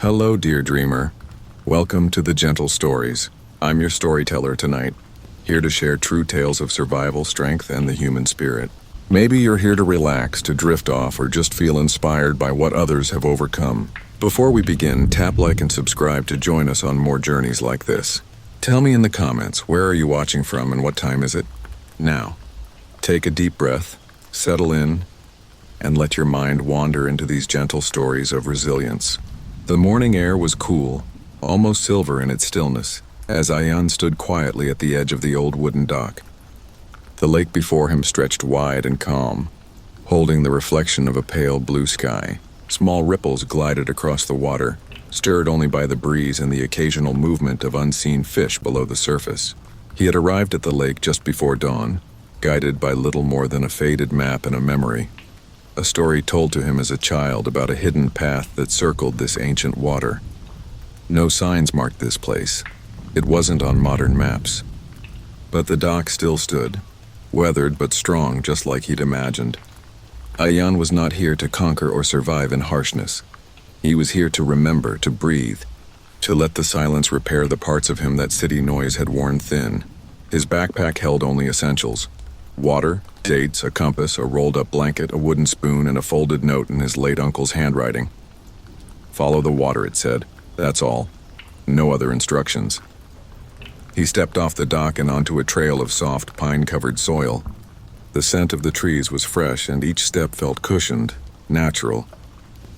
Hello, dear dreamer. Welcome to the Gentle Stories. I'm your storyteller tonight, here to share true tales of survival, strength, and the human spirit. Maybe you're here to relax, to drift off, or just feel inspired by what others have overcome. Before we begin, tap like and subscribe to join us on more journeys like this. Tell me in the comments, where are you watching from and what time is it? Now, take a deep breath, settle in, and let your mind wander into these gentle stories of resilience. The morning air was cool, almost silver in its stillness, as Ayan stood quietly at the edge of the old wooden dock. The lake before him stretched wide and calm, holding the reflection of a pale blue sky. Small ripples glided across the water, stirred only by the breeze and the occasional movement of unseen fish below the surface. He had arrived at the lake just before dawn, guided by little more than a faded map and a memory. A story told to him as a child about a hidden path that circled this ancient water. No signs marked this place. It wasn't on modern maps. But the dock still stood, weathered but strong, just like he'd imagined. Ayan was not here to conquer or survive in harshness. He was here to remember, to breathe, to let the silence repair the parts of him that city noise had worn thin. His backpack held only essentials: water, dates, a compass, a rolled-up blanket, a wooden spoon, and a folded note in his late uncle's handwriting. "Follow the water," it said. That's all. No other instructions. He stepped off the dock and onto a trail of soft, pine-covered soil. The scent of the trees was fresh, and each step felt cushioned, natural.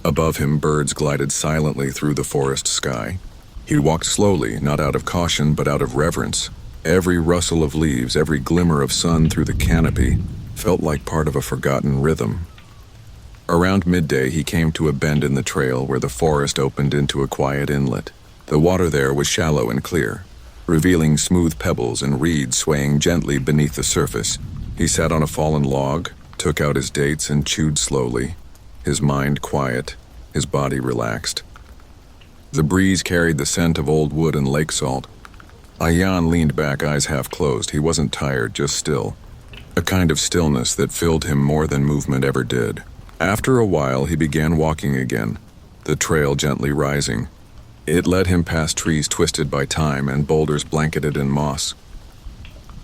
Above him, birds glided silently through the forest sky. He walked slowly, not out of caution, but out of reverence. Every rustle of leaves, every glimmer of sun through the canopy, felt like part of a forgotten rhythm. Around midday, he came to a bend in the trail where the forest opened into a quiet inlet. The water there was shallow and clear, revealing smooth pebbles and reeds swaying gently beneath the surface. He sat on a fallen log, took out his dates, and chewed slowly, his mind quiet, his body relaxed. The breeze carried the scent of old wood and lake salt. Ayan leaned back, eyes half closed. He wasn't tired, just still. A kind of stillness that filled him more than movement ever did. After a while, he began walking again, the trail gently rising. It led him past trees twisted by time and boulders blanketed in moss.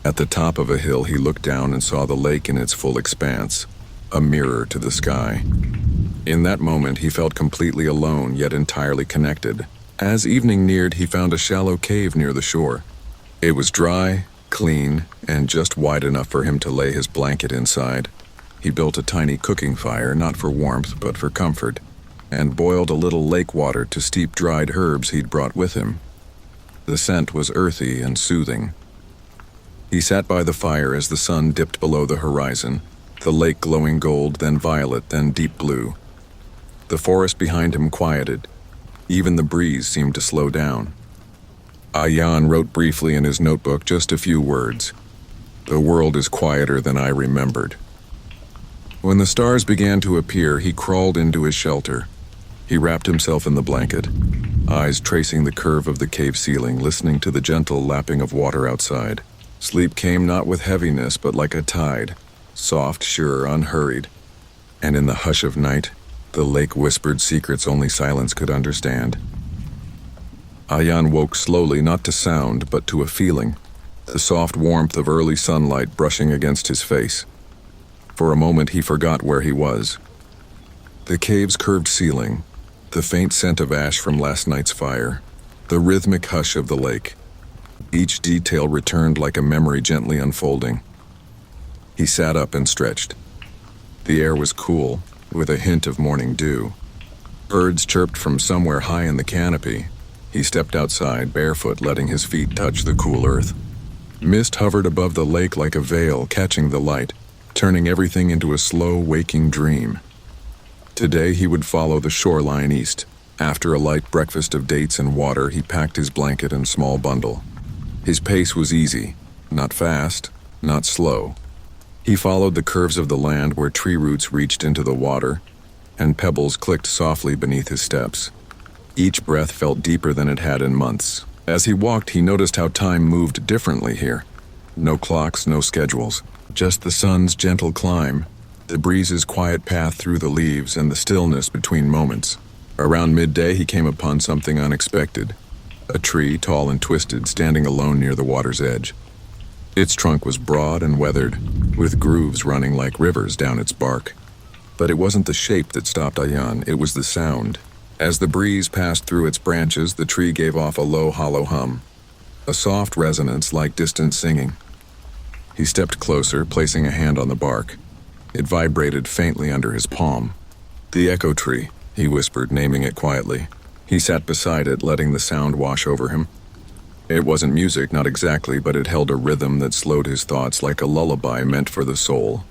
At the top of a hill, he looked down and saw the lake in its full expanse, a mirror to the sky. In that moment, he felt completely alone, yet entirely connected. As evening neared, he found a shallow cave near the shore. It was dry, clean, and just wide enough for him to lay his blanket inside. He built a tiny cooking fire, not for warmth, but for comfort, and boiled a little lake water to steep dried herbs he'd brought with him. The scent was earthy and soothing. He sat by the fire as the sun dipped below the horizon, the lake glowing gold, then violet, then deep blue. The forest behind him quieted. Even the breeze seemed to slow down. Ayan wrote briefly in his notebook just a few words. "The world is quieter than I remembered." When the stars began to appear, he crawled into his shelter. He wrapped himself in the blanket, eyes tracing the curve of the cave ceiling, listening to the gentle lapping of water outside. Sleep came not with heaviness, but like a tide, soft, sure, unhurried. And in the hush of night, the lake whispered secrets only silence could understand. Ayan woke slowly, not to sound, but to a feeling, the soft warmth of early sunlight brushing against his face. For a moment, he forgot where he was. The cave's curved ceiling, the faint scent of ash from last night's fire, the rhythmic hush of the lake. Each detail returned like a memory gently unfolding. He sat up and stretched. The air was cool, with a hint of morning dew. Birds chirped from somewhere high in the canopy. He stepped outside, barefoot, letting his feet touch the cool earth. Mist hovered above the lake like a veil, catching the light, turning everything into a slow, waking dream. Today he would follow the shoreline east. After a light breakfast of dates and water, he packed his blanket and small bundle. His pace was easy, not fast, not slow. He followed the curves of the land where tree roots reached into the water, and pebbles clicked softly beneath his steps. Each breath felt deeper than it had in months. As he walked, he noticed how time moved differently here. No clocks, no schedules. Just the sun's gentle climb, the breeze's quiet path through the leaves, and the stillness between moments. Around midday, he came upon something unexpected. A tree, tall and twisted, standing alone near the water's edge. Its trunk was broad and weathered, with grooves running like rivers down its bark. But it wasn't the shape that stopped Ayan, it was the sound. As the breeze passed through its branches, the tree gave off a low, hollow hum, a soft resonance like distant singing. He stepped closer, placing a hand on the bark. It vibrated faintly under his palm. "The echo tree," he whispered, naming it quietly. He sat beside it, letting the sound wash over him. It wasn't music, not exactly, but it held a rhythm that slowed his thoughts like a lullaby meant for the soul.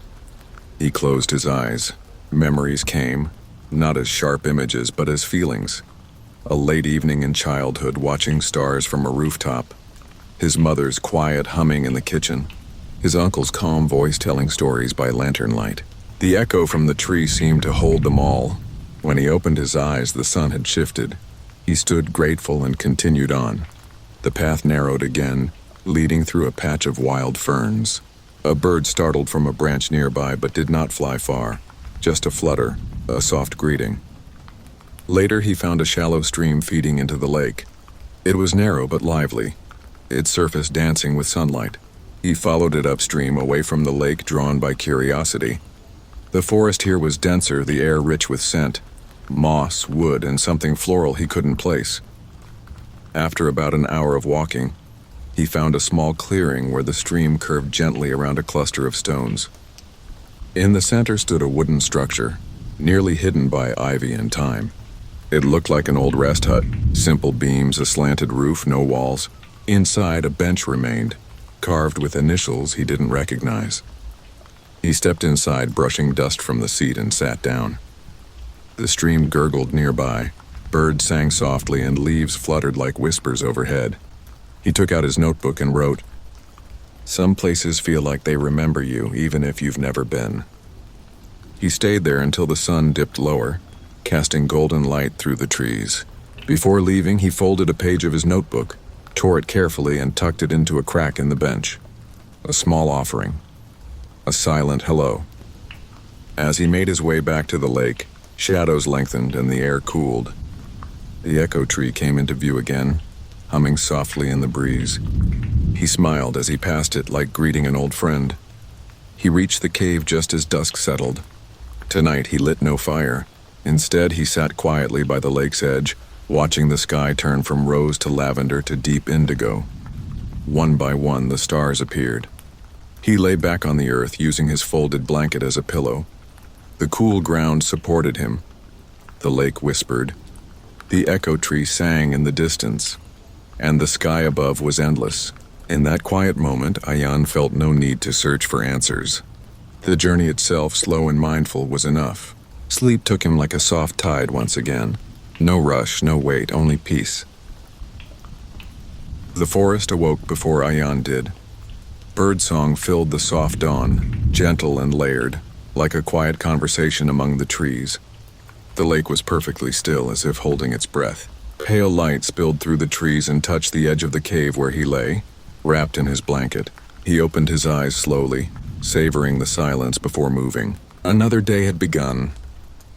He closed his eyes. Memories came, not as sharp images, but as feelings. A late evening in childhood, watching stars from a rooftop. His mother's quiet humming in the kitchen. His uncle's calm voice telling stories by lantern light. The echo from the tree seemed to hold them all. When he opened his eyes, the sun had shifted. He stood grateful and continued on. The path narrowed again, leading through a patch of wild ferns. A bird startled from a branch nearby but did not fly far. Just a flutter, a soft greeting. Later, he found a shallow stream feeding into the lake. It was narrow but lively, its surface dancing with sunlight. He followed it upstream, away from the lake, drawn by curiosity. The forest here was denser, the air rich with scent. Moss, wood, and something floral he couldn't place. After about an hour of walking, he found a small clearing where the stream curved gently around a cluster of stones. In the center stood a wooden structure, nearly hidden by ivy and thyme. It looked like an old rest hut, simple beams, a slanted roof, no walls. Inside, a bench remained, carved with initials he didn't recognize. He stepped inside, brushing dust from the seat, and sat down. The stream gurgled nearby. Birds sang softly and leaves fluttered like whispers overhead. He took out his notebook and wrote, "Some places feel like they remember you, even if you've never been." He stayed there until the sun dipped lower, casting golden light through the trees. Before leaving, he folded a page of his notebook, tore it carefully, and tucked it into a crack in the bench. A small offering. A silent hello. As he made his way back to the lake, shadows lengthened and the air cooled. The echo tree came into view again, humming softly in the breeze. He smiled as he passed it, like greeting an old friend. He reached the cave just as dusk settled. Tonight he lit no fire. Instead, he sat quietly by the lake's edge, watching the sky turn from rose to lavender to deep indigo. One by one, the stars appeared. He lay back on the earth, using his folded blanket as a pillow. The cool ground supported him. The lake whispered. The echo tree sang in the distance, and the sky above was endless. In that quiet moment, Ayan felt no need to search for answers. The journey itself, slow and mindful, was enough. Sleep took him like a soft tide once again. No rush, no wait, only peace. The forest awoke before Ayan did. Birdsong filled the soft dawn, gentle and layered, like a quiet conversation among the trees. The lake was perfectly still, as if holding its breath. Pale light spilled through the trees and touched the edge of the cave where he lay, wrapped in his blanket. He opened his eyes slowly, savoring the silence before moving. Another day had begun,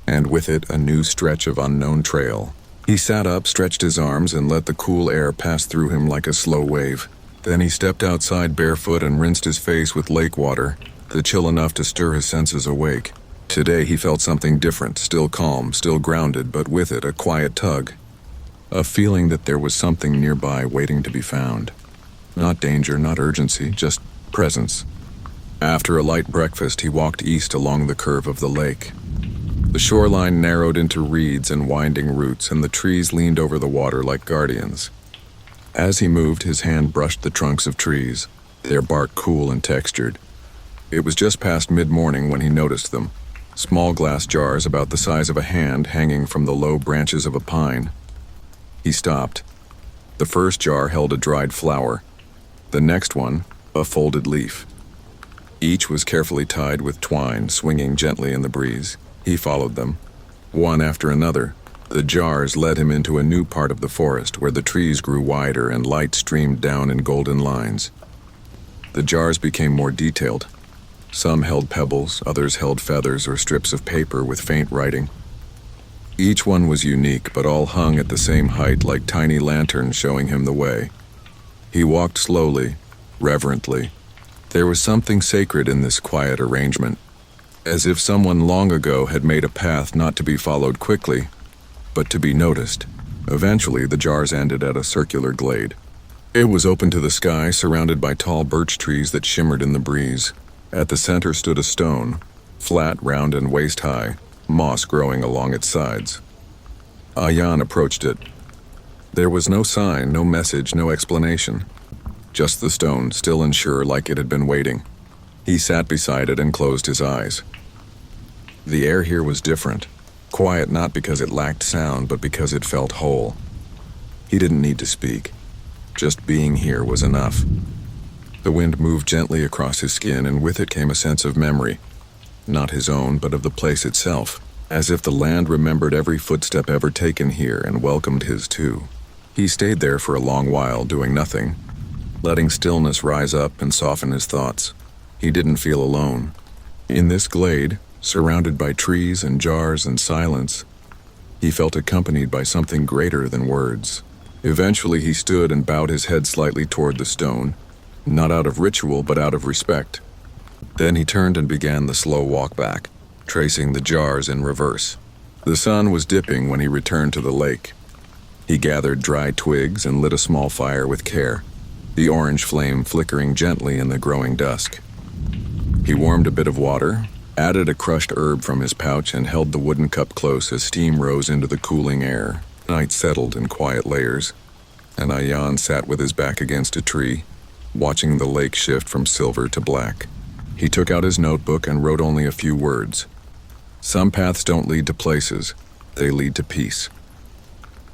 and with it a new stretch of unknown trail. He sat up, stretched his arms, and let the cool air pass through him like a slow wave. Then he stepped outside barefoot and rinsed his face with lake water, the chill enough to stir his senses awake. Today he felt something different, still calm, still grounded, but with it a quiet tug. A feeling that there was something nearby waiting to be found. Not danger, not urgency, just presence. After a light breakfast, he walked east along the curve of the lake. The shoreline narrowed into reeds and winding roots, and the trees leaned over the water like guardians. As he moved, his hand brushed the trunks of trees, their bark cool and textured. It was just past mid-morning when he noticed them. Small glass jars about the size of a hand hanging from the low branches of a pine. He stopped. The first jar held a dried flower. The next one, a folded leaf. Each was carefully tied with twine, swinging gently in the breeze. He followed them, one after another. The jars led him into a new part of the forest where the trees grew wider and light streamed down in golden lines. The jars became more detailed. Some held pebbles, others held feathers or strips of paper with faint writing. Each one was unique, but all hung at the same height like tiny lanterns showing him the way. He walked slowly, reverently. There was something sacred in this quiet arrangement, as if someone long ago had made a path not to be followed quickly, but to be noticed. Eventually, the jars ended at a circular glade. It was open to the sky, surrounded by tall birch trees that shimmered in the breeze. At the center stood a stone, flat, round, and waist-high, moss growing along its sides. Ayan approached it. There was no sign, no message, no explanation. Just the stone, still and sure like it had been waiting. He sat beside it and closed his eyes. The air here was different. Quiet not because it lacked sound, but because it felt whole. He didn't need to speak. Just being here was enough. The wind moved gently across his skin, and with it came a sense of memory. Not his own, but of the place itself, as if the land remembered every footstep ever taken here and welcomed his too. He stayed there for a long while, doing nothing, letting stillness rise up and soften his thoughts. He didn't feel alone. In this glade, surrounded by trees and jars and silence, he felt accompanied by something greater than words. Eventually he stood and bowed his head slightly toward the stone, not out of ritual but out of respect. Then he turned and began the slow walk back, tracing the jars in reverse. The sun was dipping when he returned to the lake. He gathered dry twigs and lit a small fire with care, the orange flame flickering gently in the growing dusk. He warmed a bit of water, added a crushed herb from his pouch, and held the wooden cup close as steam rose into the cooling air. Night settled in quiet layers, and Ayan sat with his back against a tree, watching the lake shift from silver to black. He took out his notebook and wrote only a few words. Some paths don't lead to places, they lead to peace.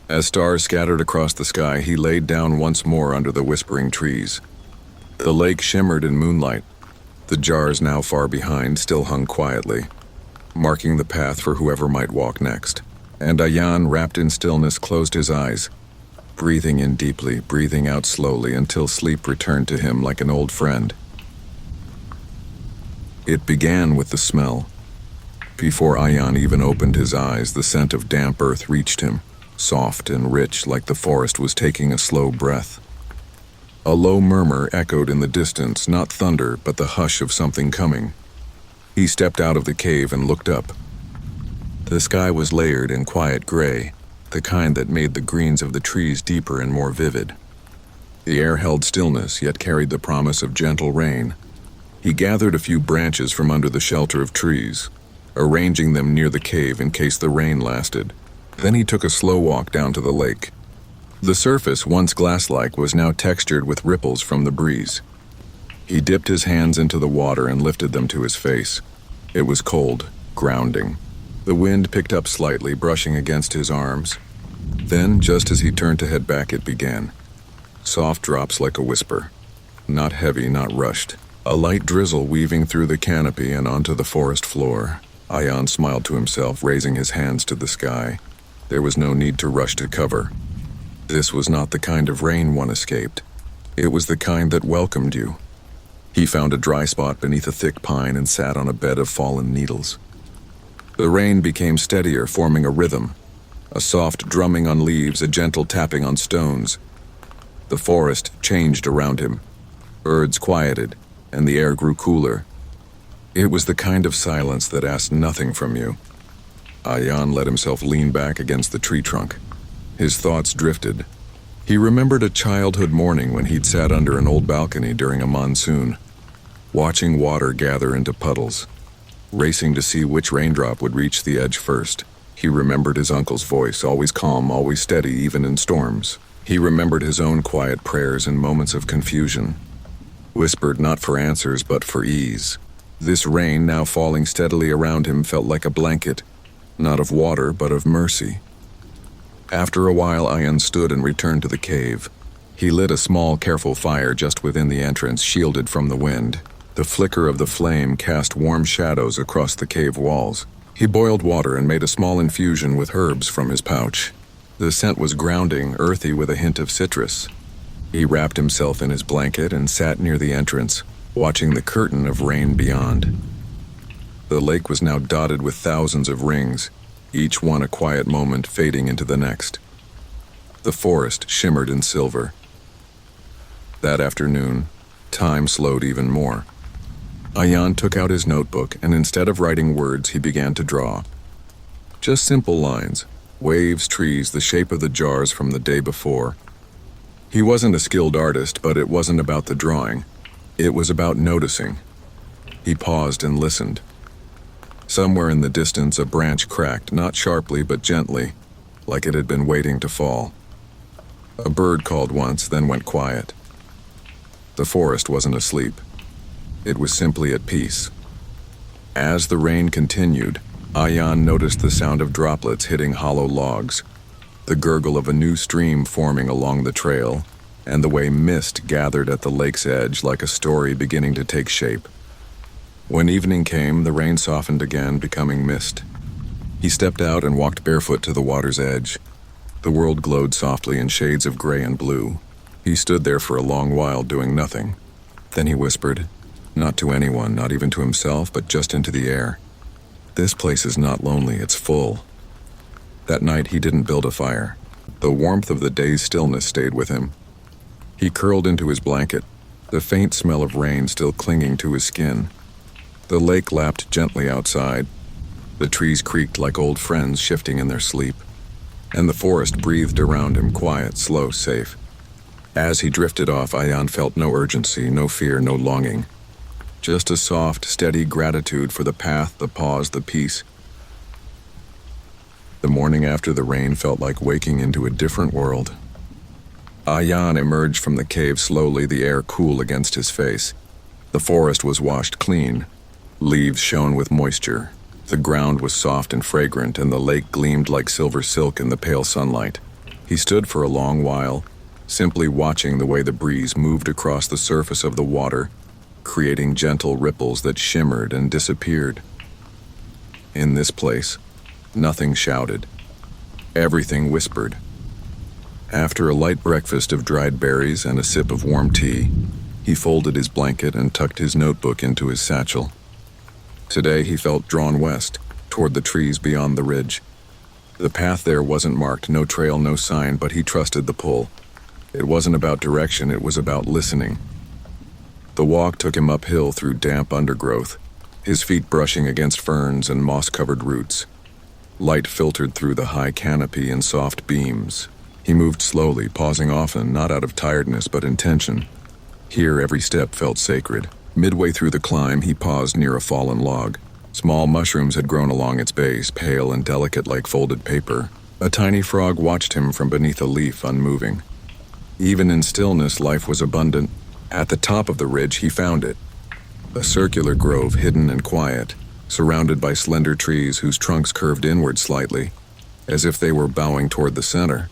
As stars scattered across the sky, he laid down once more under the whispering trees. The lake shimmered in moonlight. The jars, now far behind, still hung quietly, marking the path for whoever might walk next. And Ayan, wrapped in stillness, closed his eyes, breathing in deeply, breathing out slowly until sleep returned to him like an old friend. It began with the smell. Before Ayan even opened his eyes, the scent of damp earth reached him, soft and rich like the forest was taking a slow breath. A low murmur echoed in the distance, not thunder, but the hush of something coming. He stepped out of the cave and looked up. The sky was layered in quiet gray, the kind that made the greens of the trees deeper and more vivid. The air held stillness, yet carried the promise of gentle rain. He gathered a few branches from under the shelter of trees, arranging them near the cave in case the rain lasted. Then he took a slow walk down to the lake. The surface, once glass-like, was now textured with ripples from the breeze. He dipped his hands into the water and lifted them to his face. It was cold, grounding. The wind picked up slightly, brushing against his arms. Then, just as he turned to head back, it began. Soft drops like a whisper. Not heavy, not rushed. A light drizzle weaving through the canopy and onto the forest floor. Ayan smiled to himself, raising his hands to the sky. There was no need to rush to cover. This was not the kind of rain one escaped. It was the kind that welcomed you. He found a dry spot beneath a thick pine and sat on a bed of fallen needles. The rain became steadier, forming a rhythm. A soft drumming on leaves, a gentle tapping on stones. The forest changed around him. Birds quieted, and the air grew cooler. It was the kind of silence that asked nothing from you. Ayan let himself lean back against the tree trunk. His thoughts drifted. He remembered a childhood morning when he'd sat under an old balcony during a monsoon, watching water gather into puddles, racing to see which raindrop would reach the edge first. He remembered his uncle's voice, always calm, always steady, even in storms. He remembered his own quiet prayers in moments of confusion, whispered not for answers but for ease. This rain, now falling steadily around him, felt like a blanket, not of water but of mercy. After a while, Ayan stood and returned to the cave. He lit a small, careful fire just within the entrance, shielded from the wind. The flicker of the flame cast warm shadows across the cave walls. He boiled water and made a small infusion with herbs from his pouch. The scent was grounding, earthy with a hint of citrus. He wrapped himself in his blanket and sat near the entrance, watching the curtain of rain beyond. The lake was now dotted with thousands of rings, each one a quiet moment fading into the next. The forest shimmered in silver. That afternoon, time slowed even more. Ayan took out his notebook, and instead of writing words, he began to draw. Just simple lines, waves, trees, the shape of the jars from the day before. He wasn't a skilled artist, but it wasn't about the drawing. It was about noticing. He paused and listened. Somewhere in the distance, a branch cracked, not sharply but gently, like it had been waiting to fall. A bird called once, then went quiet. The forest wasn't asleep. It was simply at peace. As the rain continued, Ayan noticed the sound of droplets hitting hollow logs, the gurgle of a new stream forming along the trail, and the way mist gathered at the lake's edge like a story beginning to take shape. When evening came, the rain softened again, becoming mist. He stepped out and walked barefoot to the water's edge. The world glowed softly in shades of gray and blue. He stood there for a long while, doing nothing. Then he whispered, not to anyone, not even to himself, but just into the air. This place is not lonely, it's full. That night he didn't build a fire. The warmth of the day's stillness stayed with him. He curled into his blanket, the faint smell of rain still clinging to his skin. The lake lapped gently outside. The trees creaked like old friends shifting in their sleep. And the forest breathed around him, quiet, slow, safe. As he drifted off, Ayan felt no urgency, no fear, no longing. Just a soft, steady gratitude for the path, the pause, the peace. The morning after the rain felt like waking into a different world. Ayan emerged from the cave slowly, the air cool against his face. The forest was washed clean. Leaves shone with moisture. The ground was soft and fragrant, and the lake gleamed like silver silk in the pale sunlight. He stood for a long while, simply watching the way the breeze moved across the surface of the water, creating gentle ripples that shimmered and disappeared. In this place, nothing shouted. Everything whispered. After a light breakfast of dried berries and a sip of warm tea, he folded his blanket and tucked his notebook into his satchel. Today he felt drawn west, toward the trees beyond the ridge. The path there wasn't marked, no trail, no sign, but he trusted the pull. It wasn't about direction, it was about listening. The walk took him uphill through damp undergrowth, his feet brushing against ferns and moss-covered roots. Light filtered through the high canopy in soft beams. He moved slowly, pausing often, not out of tiredness but intention. Here every step felt sacred. Midway through the climb, he paused near a fallen log. Small mushrooms had grown along its base, pale and delicate like folded paper. A tiny frog watched him from beneath a leaf, unmoving. Even in stillness, life was abundant. At the top of the ridge, he found it. A circular grove, hidden and quiet, surrounded by slender trees whose trunks curved inward slightly, as if they were bowing toward the center.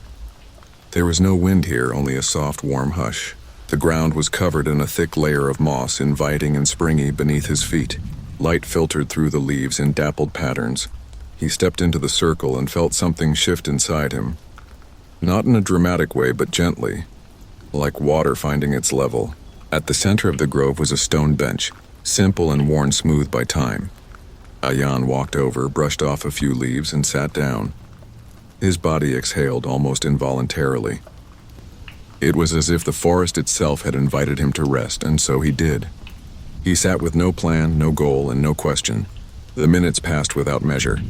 There was no wind here, only a soft, warm hush. The ground was covered in a thick layer of moss, inviting and springy beneath his feet. Light filtered through the leaves in dappled patterns. He stepped into the circle and felt something shift inside him. Not in a dramatic way, but gently, like water finding its level. At the center of the grove was a stone bench, simple and worn smooth by time. Ayan walked over, brushed off a few leaves, and sat down. His body exhaled almost involuntarily. It was as if the forest itself had invited him to rest, and so he did. He sat with no plan, no goal, and no question. The minutes passed without measure.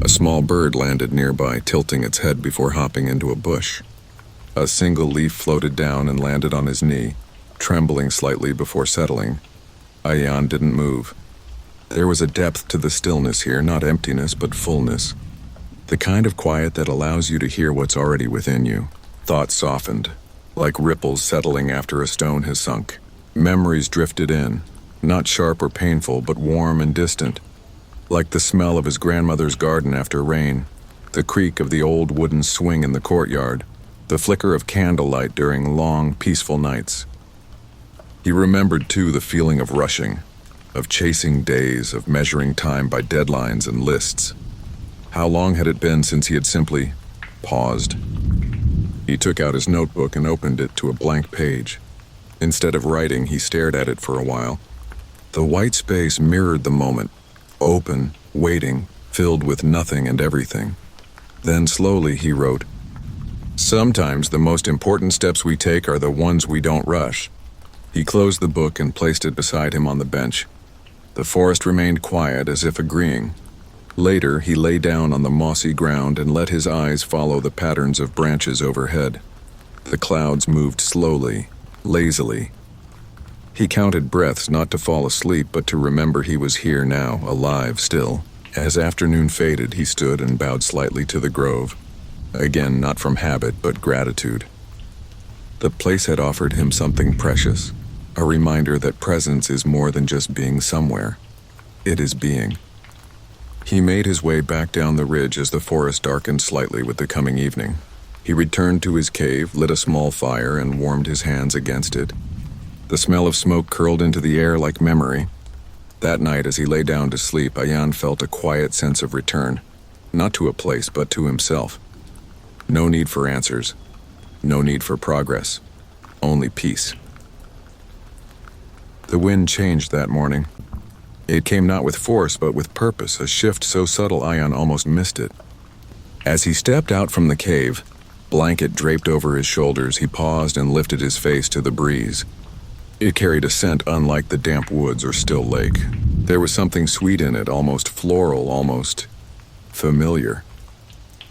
A small bird landed nearby, tilting its head before hopping into a bush. A single leaf floated down and landed on his knee, trembling slightly before settling. Ayan didn't move. There was a depth to the stillness here, not emptiness, but fullness. The kind of quiet that allows you to hear what's already within you. Thoughts softened, like ripples settling after a stone has sunk. Memories drifted in, not sharp or painful, but warm and distant, like the smell of his grandmother's garden after rain, the creak of the old wooden swing in the courtyard, the flicker of candlelight during long, peaceful nights. He remembered, too, the feeling of rushing, of chasing days, of measuring time by deadlines and lists. How long had it been since he had simply paused? He took out his notebook and opened it to a blank page. Instead of writing, he stared at it for a while. The white space mirrored the moment, open, waiting, filled with nothing and everything. Then slowly he wrote, "Sometimes the most important steps we take are the ones we don't rush." He closed the book and placed it beside him on the bench. The forest remained quiet, as if agreeing. Later, he lay down on the mossy ground and let his eyes follow the patterns of branches overhead. The clouds moved slowly, lazily. He counted breaths, not to fall asleep, but to remember he was here now, alive still. As afternoon faded, he stood and bowed slightly to the grove. Again, not from habit, but gratitude. The place had offered him something precious, a reminder that presence is more than just being somewhere. It is being. He made his way back down the ridge as the forest darkened slightly with the coming evening. He returned to his cave, lit a small fire, and warmed his hands against it. The smell of smoke curled into the air like memory. That night, as he lay down to sleep, Ayan felt a quiet sense of return, not to a place, but to himself. No need for answers. No need for progress. Only peace. The wind changed that morning. It came not with force, but with purpose, a shift so subtle Ayan almost missed it. As he stepped out from the cave, blanket draped over his shoulders, he paused and lifted his face to the breeze. It carried a scent unlike the damp woods or still lake. There was something sweet in it, almost floral, almost familiar.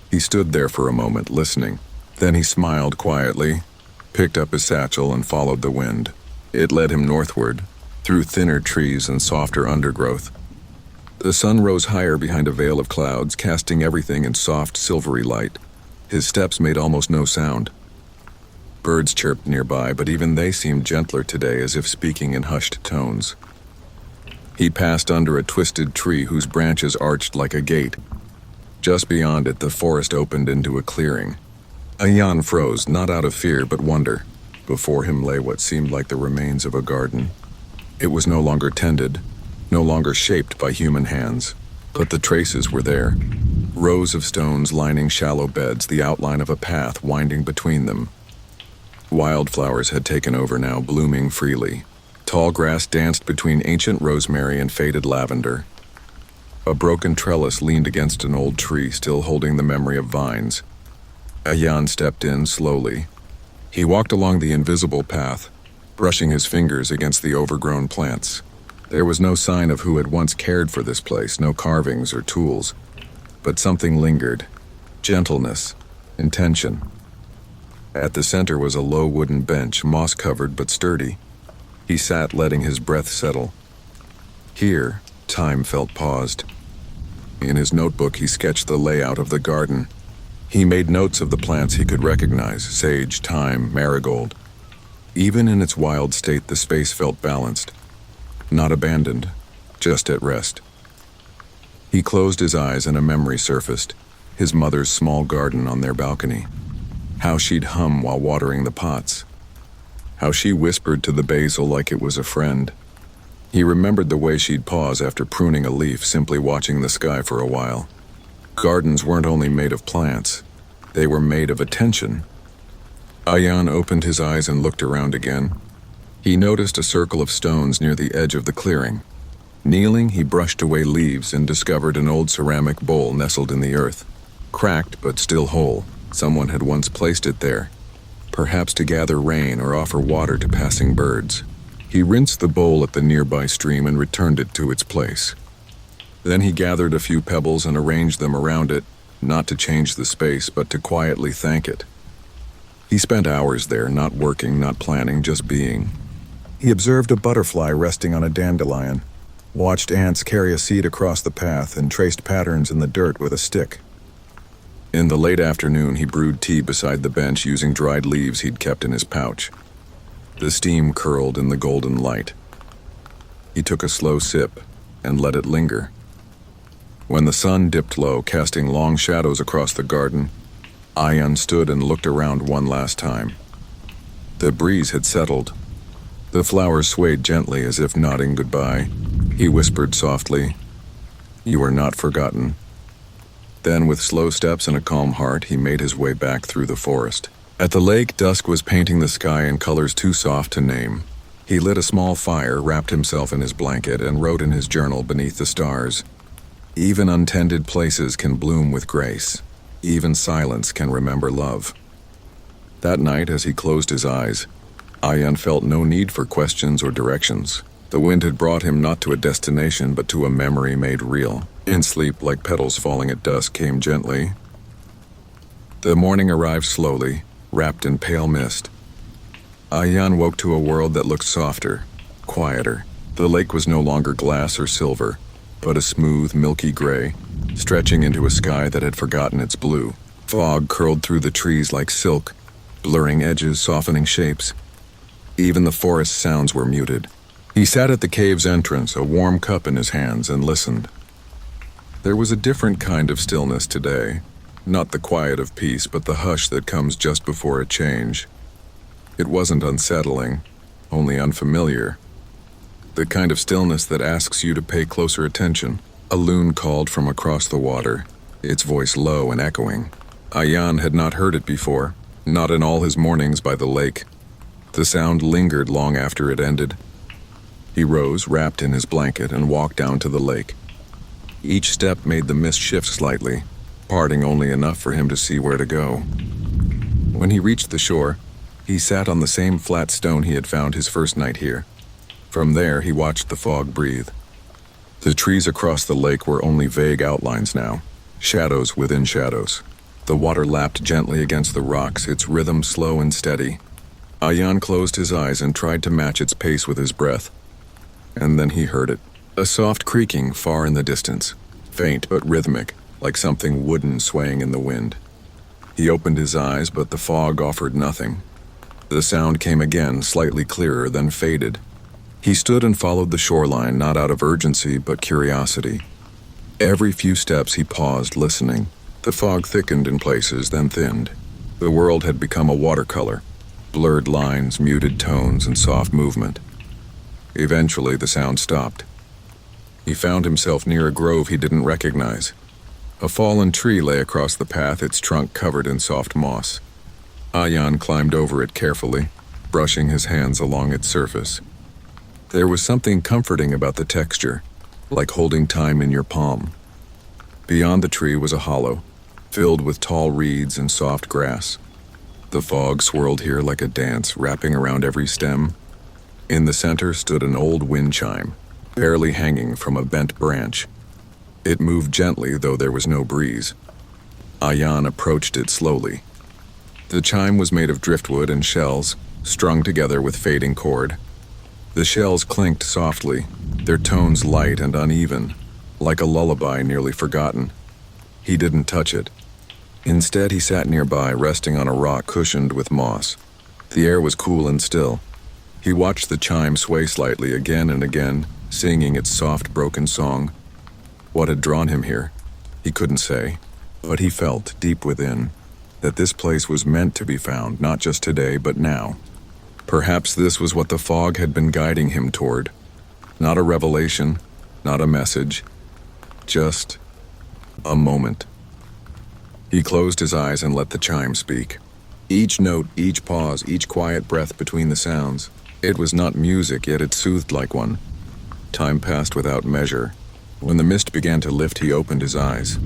He stood there for a moment, listening. Then he smiled quietly, picked up his satchel, and followed the wind. It led him northward, through thinner trees and softer undergrowth. The sun rose higher behind a veil of clouds, casting everything in soft, silvery light. His steps made almost no sound. Birds chirped nearby, but even they seemed gentler today, as if speaking in hushed tones. He passed under a twisted tree whose branches arched like a gate. Just beyond it, the forest opened into a clearing. Ayan froze, not out of fear, but wonder. Before him lay what seemed like the remains of a garden. It was no longer tended, no longer shaped by human hands, but the traces were there. Rows of stones lining shallow beds, the outline of a path winding between them. Wildflowers had taken over now, blooming freely. Tall grass danced between ancient rosemary and faded lavender. A broken trellis leaned against an old tree, still holding the memory of vines. Ayan stepped in slowly. He walked along the invisible path, brushing his fingers against the overgrown plants. There was no sign of who had once cared for this place, no carvings or tools. But something lingered. Gentleness, intention. At the center was a low wooden bench, moss-covered but sturdy. He sat, letting his breath settle. Here, time felt paused. In his notebook, he sketched the layout of the garden. He made notes of the plants he could recognize: sage, thyme, marigold. Even in its wild state, the space felt balanced. Not abandoned, just at rest. He closed his eyes and a memory surfaced. His mother's small garden on their balcony. How she'd hum while watering the pots. How she whispered to the basil like it was a friend. He remembered the way she'd pause after pruning a leaf, simply watching the sky for a while. Gardens weren't only made of plants. They were made of attention. Ayan opened his eyes and looked around again. He noticed a circle of stones near the edge of the clearing. Kneeling, he brushed away leaves and discovered an old ceramic bowl nestled in the earth. Cracked but still whole. Someone had once placed it there, perhaps to gather rain or offer water to passing birds. He rinsed the bowl at the nearby stream and returned it to its place. Then he gathered a few pebbles and arranged them around it, not to change the space, but to quietly thank it. He spent hours there, not working, not planning, just being. He observed a butterfly resting on a dandelion, watched ants carry a seed across the path, and traced patterns in the dirt with a stick. In the late afternoon, he brewed tea beside the bench using dried leaves he'd kept in his pouch. The steam curled in the golden light. He took a slow sip and let it linger. When the sun dipped low, casting long shadows across the garden, Ayan stood and looked around one last time. The breeze had settled. The flowers swayed gently as if nodding goodbye. He whispered softly, "You are not forgotten." Then, with slow steps and a calm heart, he made his way back through the forest. At the lake, dusk was painting the sky in colors too soft to name. He lit a small fire, wrapped himself in his blanket, and wrote in his journal beneath the stars. Even untended places can bloom with grace. Even silence can remember love. That night, as he closed his eyes, Ayan felt no need for questions or directions. The wind had brought him not to a destination, but to a memory made real. In sleep, like petals falling at dusk, came gently. The morning arrived slowly, wrapped in pale mist. Ayan woke to a world that looked softer, quieter. The lake was no longer glass or silver, but a smooth, milky gray, stretching into a sky that had forgotten its blue. Fog curled through the trees like silk, blurring edges, softening shapes. Even the forest sounds were muted. He sat at the cave's entrance, a warm cup in his hands, and listened. There was a different kind of stillness today, not the quiet of peace, but the hush that comes just before a change. It wasn't unsettling, only unfamiliar. The kind of stillness that asks you to pay closer attention. A loon called from across the water, its voice low and echoing. Ayan had not heard it before, not in all his mornings by the lake. The sound lingered long after it ended. He rose, wrapped in his blanket, and walked down to the lake. Each step made the mist shift slightly, parting only enough for him to see where to go. When he reached the shore, he sat on the same flat stone he had found his first night here. From there, he watched the fog breathe. The trees across the lake were only vague outlines now, shadows within shadows. The water lapped gently against the rocks, its rhythm slow and steady. Ayan closed his eyes and tried to match its pace with his breath. And then he heard it, a soft creaking far in the distance, faint but rhythmic, like something wooden swaying in the wind. He opened his eyes, but the fog offered nothing. The sound came again, slightly clearer, then faded. He stood and followed the shoreline, not out of urgency, but curiosity. Every few steps he paused, listening. The fog thickened in places, then thinned. The world had become a watercolor, blurred lines, muted tones, and soft movement. Eventually, the sound stopped. He found himself near a grove he didn't recognize. A fallen tree lay across the path, its trunk covered in soft moss. Ayan climbed over it carefully, brushing his hands along its surface. There was something comforting about the texture, like holding time in your palm. Beyond the tree was a hollow, filled with tall reeds and soft grass. The fog swirled here like a dance, wrapping around every stem. In the center stood an old wind chime, barely hanging from a bent branch. It moved gently, though there was no breeze. Ayan approached it slowly. The chime was made of driftwood and shells, strung together with fading cord. The shells clinked softly, their tones light and uneven, like a lullaby nearly forgotten. He didn't touch it. Instead, he sat nearby, resting on a rock cushioned with moss. The air was cool and still. He watched the chime sway slightly again and again, singing its soft, broken song. What had drawn him here? He couldn't say, but he felt, deep within, that this place was meant to be found, not just today, but now. Perhaps this was what the fog had been guiding him toward. Not a revelation, not a message, just a moment. He closed his eyes and let the chime speak. Each note, each pause, each quiet breath between the sounds. It was not music, yet it soothed like one. Time passed without measure. When the mist began to lift, he opened his eyes.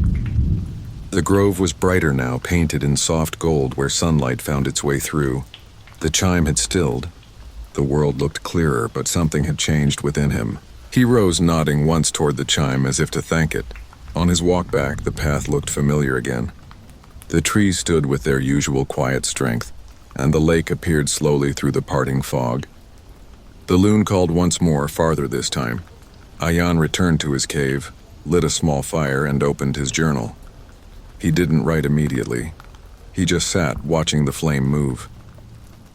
The grove was brighter now, painted in soft gold where sunlight found its way through. The chime had stilled. The world looked clearer, but something had changed within him. He rose, nodding once toward the chime as if to thank it. On his walk back, the path looked familiar again. The trees stood with their usual quiet strength, and the lake appeared slowly through the parting fog. The loon called once more, farther this time. Ayan returned to his cave, lit a small fire, and opened his journal. He didn't write immediately. He just sat, watching the flame move.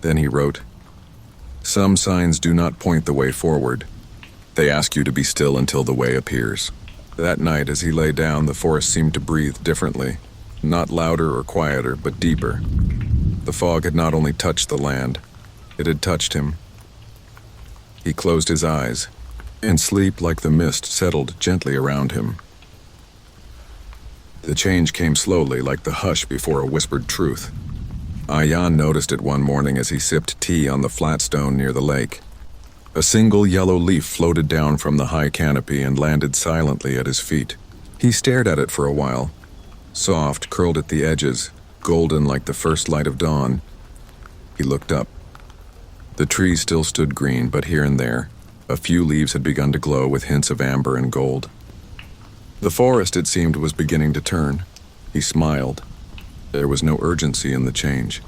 Then he wrote, "Some signs do not point the way forward. They ask you to be still until the way appears." That night, as he lay down, the forest seemed to breathe differently, not louder or quieter, but deeper. The fog had not only touched the land, it had touched him. He closed his eyes, and sleep, like the mist, settled gently around him. The change came slowly, like the hush before a whispered truth. Ayan noticed it one morning as he sipped tea on the flat stone near the lake. A single yellow leaf floated down from the high canopy and landed silently at his feet. He stared at it for a while, soft, curled at the edges, golden like the first light of dawn. He looked up. The trees still stood green, but here and there, a few leaves had begun to glow with hints of amber and gold. The forest, it seemed, was beginning to turn. He smiled. There was no urgency in the change.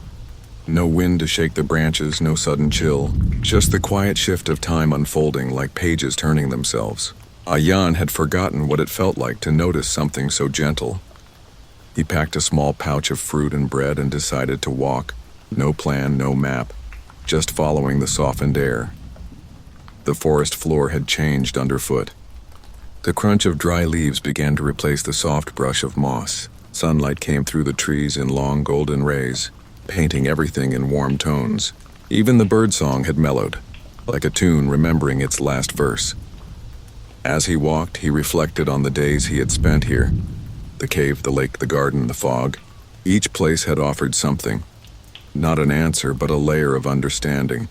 No wind to shake the branches, no sudden chill, just the quiet shift of time unfolding like pages turning themselves. Ayan had forgotten what it felt like to notice something so gentle. He packed a small pouch of fruit and bread and decided to walk. No plan, no map, just following the softened air. The forest floor had changed underfoot. The crunch of dry leaves began to replace the soft brush of moss. Sunlight came through the trees in long golden rays, painting everything in warm tones. Even the birdsong had mellowed, like a tune remembering its last verse. As he walked, he reflected on the days he had spent here. The cave, the lake, the garden, the fog. Each place had offered something. Not an answer, but a layer of understanding.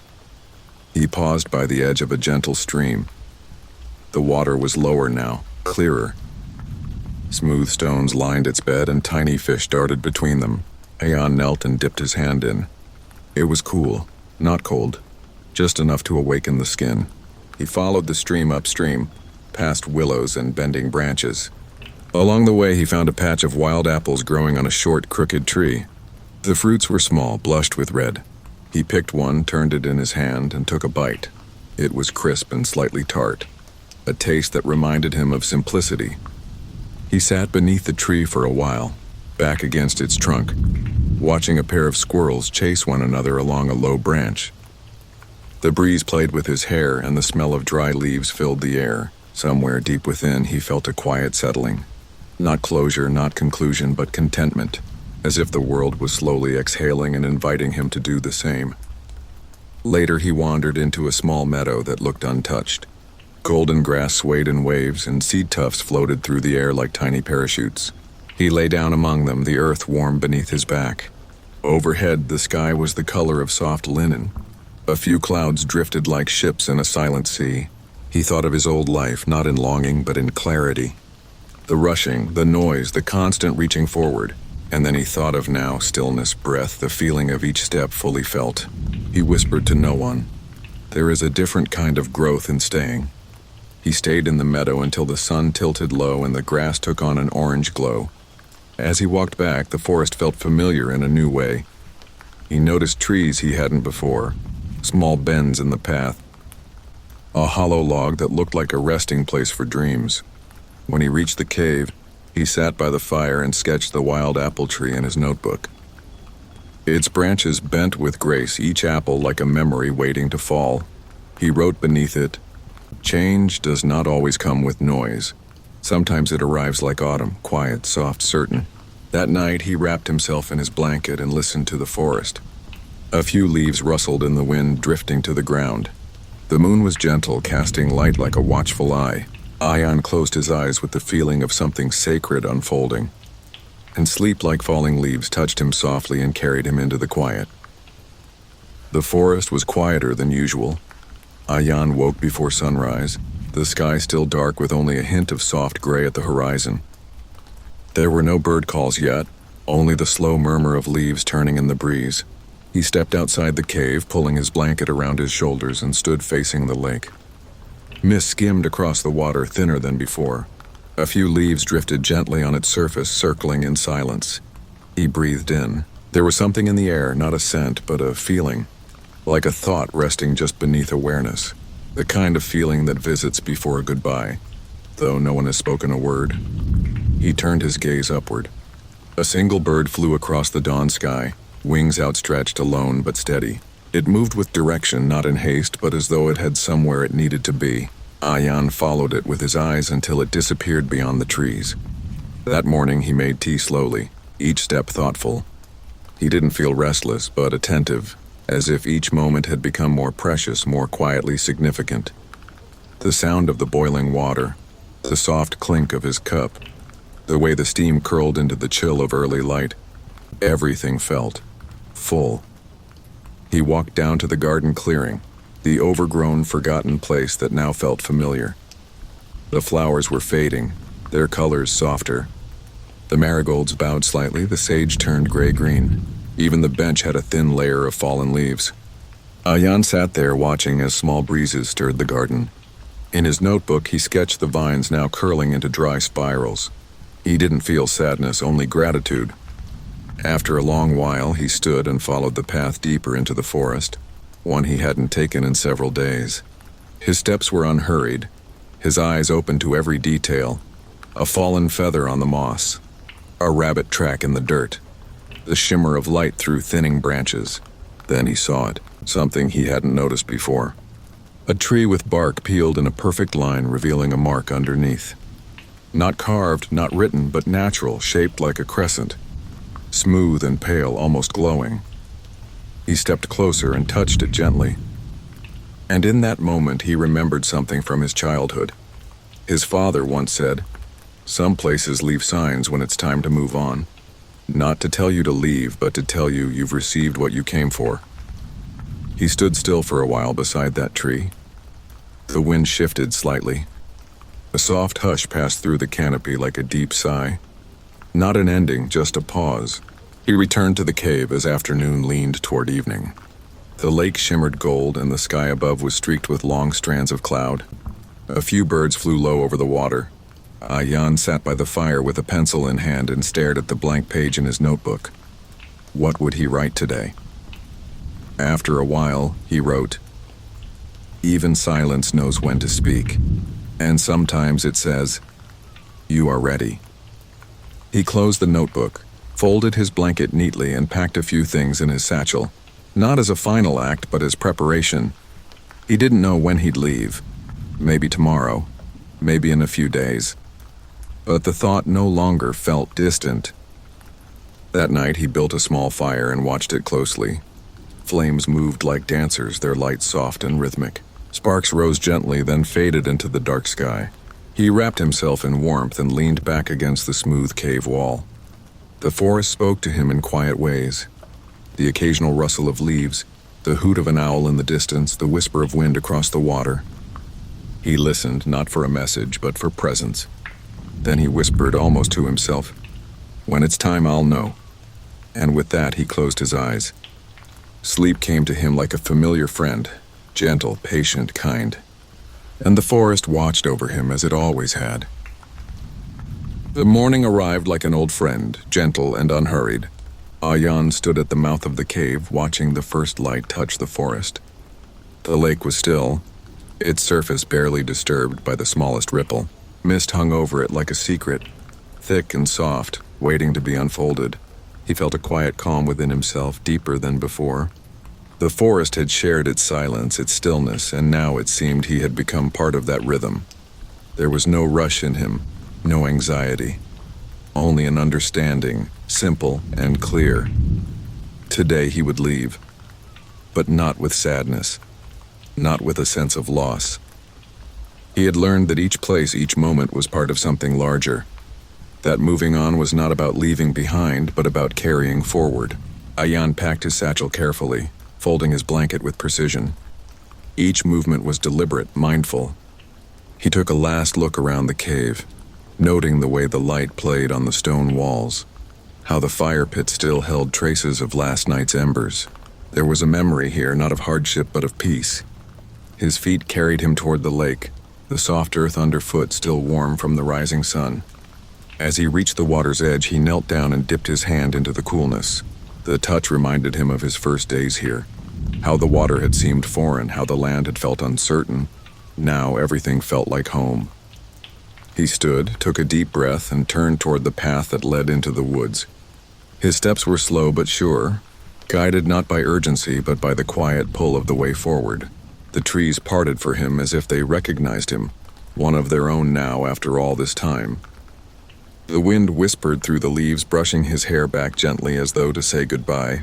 He paused by the edge of a gentle stream. The water was lower now, clearer. Smooth stones lined its bed and tiny fish darted between them. Ayan knelt and dipped his hand in. It was cool, not cold, just enough to awaken the skin. He followed the stream upstream, past willows and bending branches. Along the way, he found a patch of wild apples growing on a short, crooked tree. The fruits were small, blushed with red. He picked one, turned it in his hand, and took a bite. It was crisp and slightly tart, a taste that reminded him of simplicity. He sat beneath the tree for a while, back against its trunk, watching a pair of squirrels chase one another along a low branch. The breeze played with his hair, and the smell of dry leaves filled the air. Somewhere deep within, he felt a quiet settling. Not closure, not conclusion, but contentment, as if the world was slowly exhaling and inviting him to do the same. Later, he wandered into a small meadow that looked untouched. Golden grass swayed in waves, and seed tufts floated through the air like tiny parachutes. He lay down among them, the earth warm beneath his back. Overhead, the sky was the color of soft linen. A few clouds drifted like ships in a silent sea. He thought of his old life, not in longing, but in clarity. The rushing, the noise, the constant reaching forward. And then he thought of now, stillness, breath, the feeling of each step fully felt. He whispered to no one. There is a different kind of growth in staying. He stayed in the meadow until the sun tilted low and the grass took on an orange glow. As he walked back, the forest felt familiar in a new way. He noticed trees he hadn't before, small bends in the path, a hollow log that looked like a resting place for dreams. When he reached the cave, he sat by the fire and sketched the wild apple tree in his notebook. Its branches bent with grace, each apple like a memory waiting to fall. He wrote beneath it, "Change does not always come with noise. Sometimes it arrives like autumn, quiet, soft, certain." That night, he wrapped himself in his blanket and listened to the forest. A few leaves rustled in the wind, drifting to the ground. The moon was gentle, casting light like a watchful eye. Ayan closed his eyes with the feeling of something sacred unfolding. And sleep like falling leaves touched him softly and carried him into the quiet. The forest was quieter than usual. Ayan woke before sunrise, the sky still dark with only a hint of soft gray at the horizon. There were no bird calls yet, only the slow murmur of leaves turning in the breeze. He stepped outside the cave, pulling his blanket around his shoulders, and stood facing the lake. Mist skimmed across the water, thinner than before. A few leaves drifted gently on its surface, circling in silence. He breathed in. There was something in the air, not a scent, but a feeling, like a thought resting just beneath awareness. The kind of feeling that visits before a goodbye, though no one has spoken a word. He turned his gaze upward. A single bird flew across the dawn sky, wings outstretched, alone but steady. It moved with direction, not in haste, but as though it had somewhere it needed to be. Ayan followed it with his eyes until it disappeared beyond the trees. That morning he made tea slowly, each step thoughtful. He didn't feel restless, but attentive, as if each moment had become more precious, more quietly significant. The sound of the boiling water, the soft clink of his cup, the way the steam curled into the chill of early light, everything felt full. He walked down to the garden clearing, the overgrown, forgotten place that now felt familiar. The flowers were fading, their colors softer. The marigolds bowed slightly, the sage turned gray-green. Even the bench had a thin layer of fallen leaves. Ayan sat there watching as small breezes stirred the garden. In his notebook, he sketched the vines now curling into dry spirals. He didn't feel sadness, only gratitude. After a long while, he stood and followed the path deeper into the forest, one he hadn't taken in several days. His steps were unhurried, his eyes open to every detail. A fallen feather on the moss, a rabbit track in the dirt, the shimmer of light through thinning branches. Then he saw it, something he hadn't noticed before. A tree with bark peeled in a perfect line, revealing a mark underneath. Not carved, not written, but natural, shaped like a crescent. Smooth and pale, almost glowing. He stepped closer and touched it gently. And in that moment, he remembered something from his childhood. His father once said, "Some places leave signs when it's time to move on. Not to tell you to leave, but to tell you you've received what you came for." He stood still for a while beside that tree. The wind shifted slightly. A soft hush passed through the canopy like a deep sigh. Not an ending, just a pause. He returned to the cave as afternoon leaned toward evening. The lake shimmered gold and the sky above was streaked with long strands of cloud. A few birds flew low over the water. Ayan sat by the fire with a pencil in hand and stared at the blank page in his notebook. What would he write today? After a while, he wrote, "Even silence knows when to speak, and sometimes it says, 'You are ready.'" He closed the notebook, folded his blanket neatly, and packed a few things in his satchel, not as a final act, but as preparation. He didn't know when he'd leave. Maybe tomorrow, maybe in a few days. But the thought no longer felt distant. That night, he built a small fire and watched it closely. Flames moved like dancers, their light soft and rhythmic. Sparks rose gently, then faded into the dark sky. He wrapped himself in warmth and leaned back against the smooth cave wall. The forest spoke to him in quiet ways. The occasional rustle of leaves, the hoot of an owl in the distance, the whisper of wind across the water. He listened, not for a message, but for presence. Then he whispered almost to himself, "When it's time, I'll know." And with that, he closed his eyes. Sleep came to him like a familiar friend, gentle, patient, kind. And the forest watched over him as it always had. The morning arrived like an old friend, gentle and unhurried. Ayan stood at the mouth of the cave, watching the first light touch the forest. The lake was still, its surface barely disturbed by the smallest ripple. Mist hung over it like a secret, thick and soft, waiting to be unfolded. He felt a quiet calm within himself, deeper than before. The forest had shared its silence, its stillness, and now it seemed he had become part of that rhythm. There was no rush in him, no anxiety, only an understanding, simple and clear. Today he would leave, but not with sadness, not with a sense of loss. He had learned that each place, each moment was part of something larger. That moving on was not about leaving behind, but about carrying forward. Ayan packed his satchel carefully, folding his blanket with precision. Each movement was deliberate, mindful. He took a last look around the cave, noting the way the light played on the stone walls, how the fire pit still held traces of last night's embers. There was a memory here, not of hardship, but of peace. His feet carried him toward the lake, the soft earth underfoot still warm from the rising sun. As he reached the water's edge, he knelt down and dipped his hand into the coolness. The touch reminded him of his first days here, how the water had seemed foreign, how the land had felt uncertain. Now everything felt like home. He stood, took a deep breath, and turned toward the path that led into the woods. His steps were slow but sure, guided not by urgency but by the quiet pull of the way forward. The trees parted for him as if they recognized him, one of their own now after all this time. The wind whispered through the leaves, brushing his hair back gently as though to say goodbye.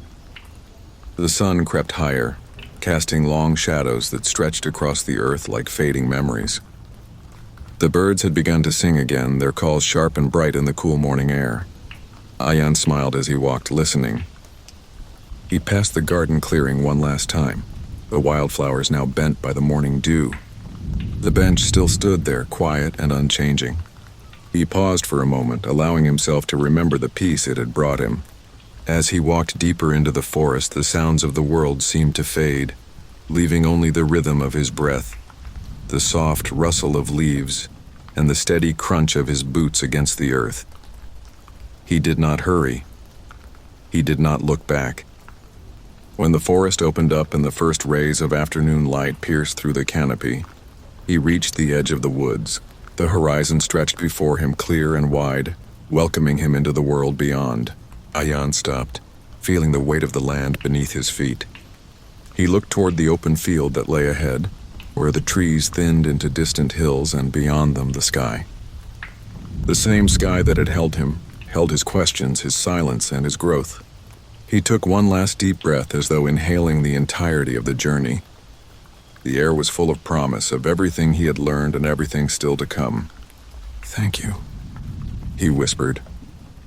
The sun crept higher, casting long shadows that stretched across the earth like fading memories. The birds had begun to sing again, their calls sharp and bright in the cool morning air. Ayan smiled as he walked, listening. He passed the garden clearing one last time, the wildflowers now bent by the morning dew. The bench still stood there, quiet and unchanging. He paused for a moment, allowing himself to remember the peace it had brought him. As he walked deeper into the forest, the sounds of the world seemed to fade, leaving only the rhythm of his breath, the soft rustle of leaves, and the steady crunch of his boots against the earth. He did not hurry. He did not look back. When the forest opened up and the first rays of afternoon light pierced through the canopy, he reached the edge of the woods. The horizon stretched before him clear and wide, welcoming him into the world beyond. Ayan stopped, feeling the weight of the land beneath his feet. He looked toward the open field that lay ahead, where the trees thinned into distant hills and beyond them the sky. The same sky that had held him, held his questions, his silence, and his growth. He took one last deep breath as though inhaling the entirety of the journey. The air was full of promise, of everything he had learned and everything still to come. "Thank you," he whispered,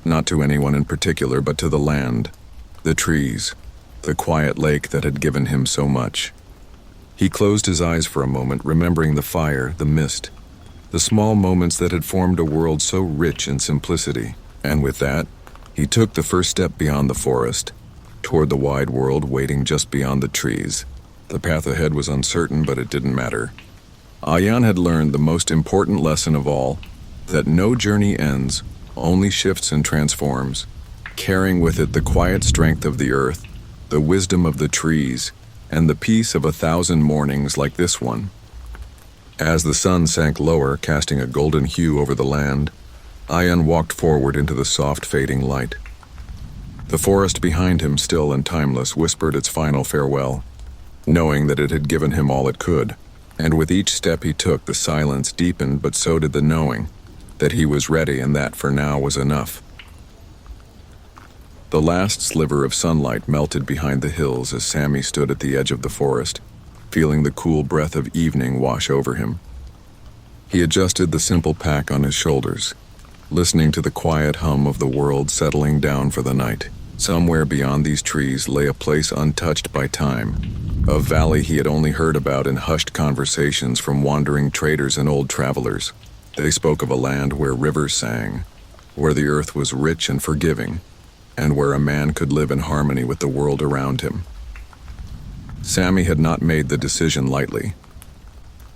not to anyone in particular, but to the land, the trees, the quiet lake that had given him so much. He closed his eyes for a moment, remembering the fire, the mist, the small moments that had formed a world so rich in simplicity. And with that, he took the first step beyond the forest, toward the wide world waiting just beyond the trees. The path ahead was uncertain, but it didn't matter. Ayan had learned the most important lesson of all, that no journey ends, only shifts and transforms, carrying with it the quiet strength of the earth, the wisdom of the trees, and the peace of 1,000 mornings like this one. As the sun sank lower, casting a golden hue over the land, Ayan walked forward into the soft fading light. The forest behind him, still and timeless, whispered its final farewell, knowing that it had given him all it could, and with each step he took, the silence deepened, but so did the knowing that he was ready, and that for now was enough. The last sliver of sunlight melted behind the hills as Sammy stood at the edge of the forest, feeling the cool breath of evening wash over him. He adjusted the simple pack on his shoulders, listening to the quiet hum of the world settling down for the night. Somewhere beyond these trees lay a place untouched by time, a valley he had only heard about in hushed conversations from wandering traders and old travelers. They spoke of a land where rivers sang, where the earth was rich and forgiving, and where a man could live in harmony with the world around him. Sammy had not made the decision lightly.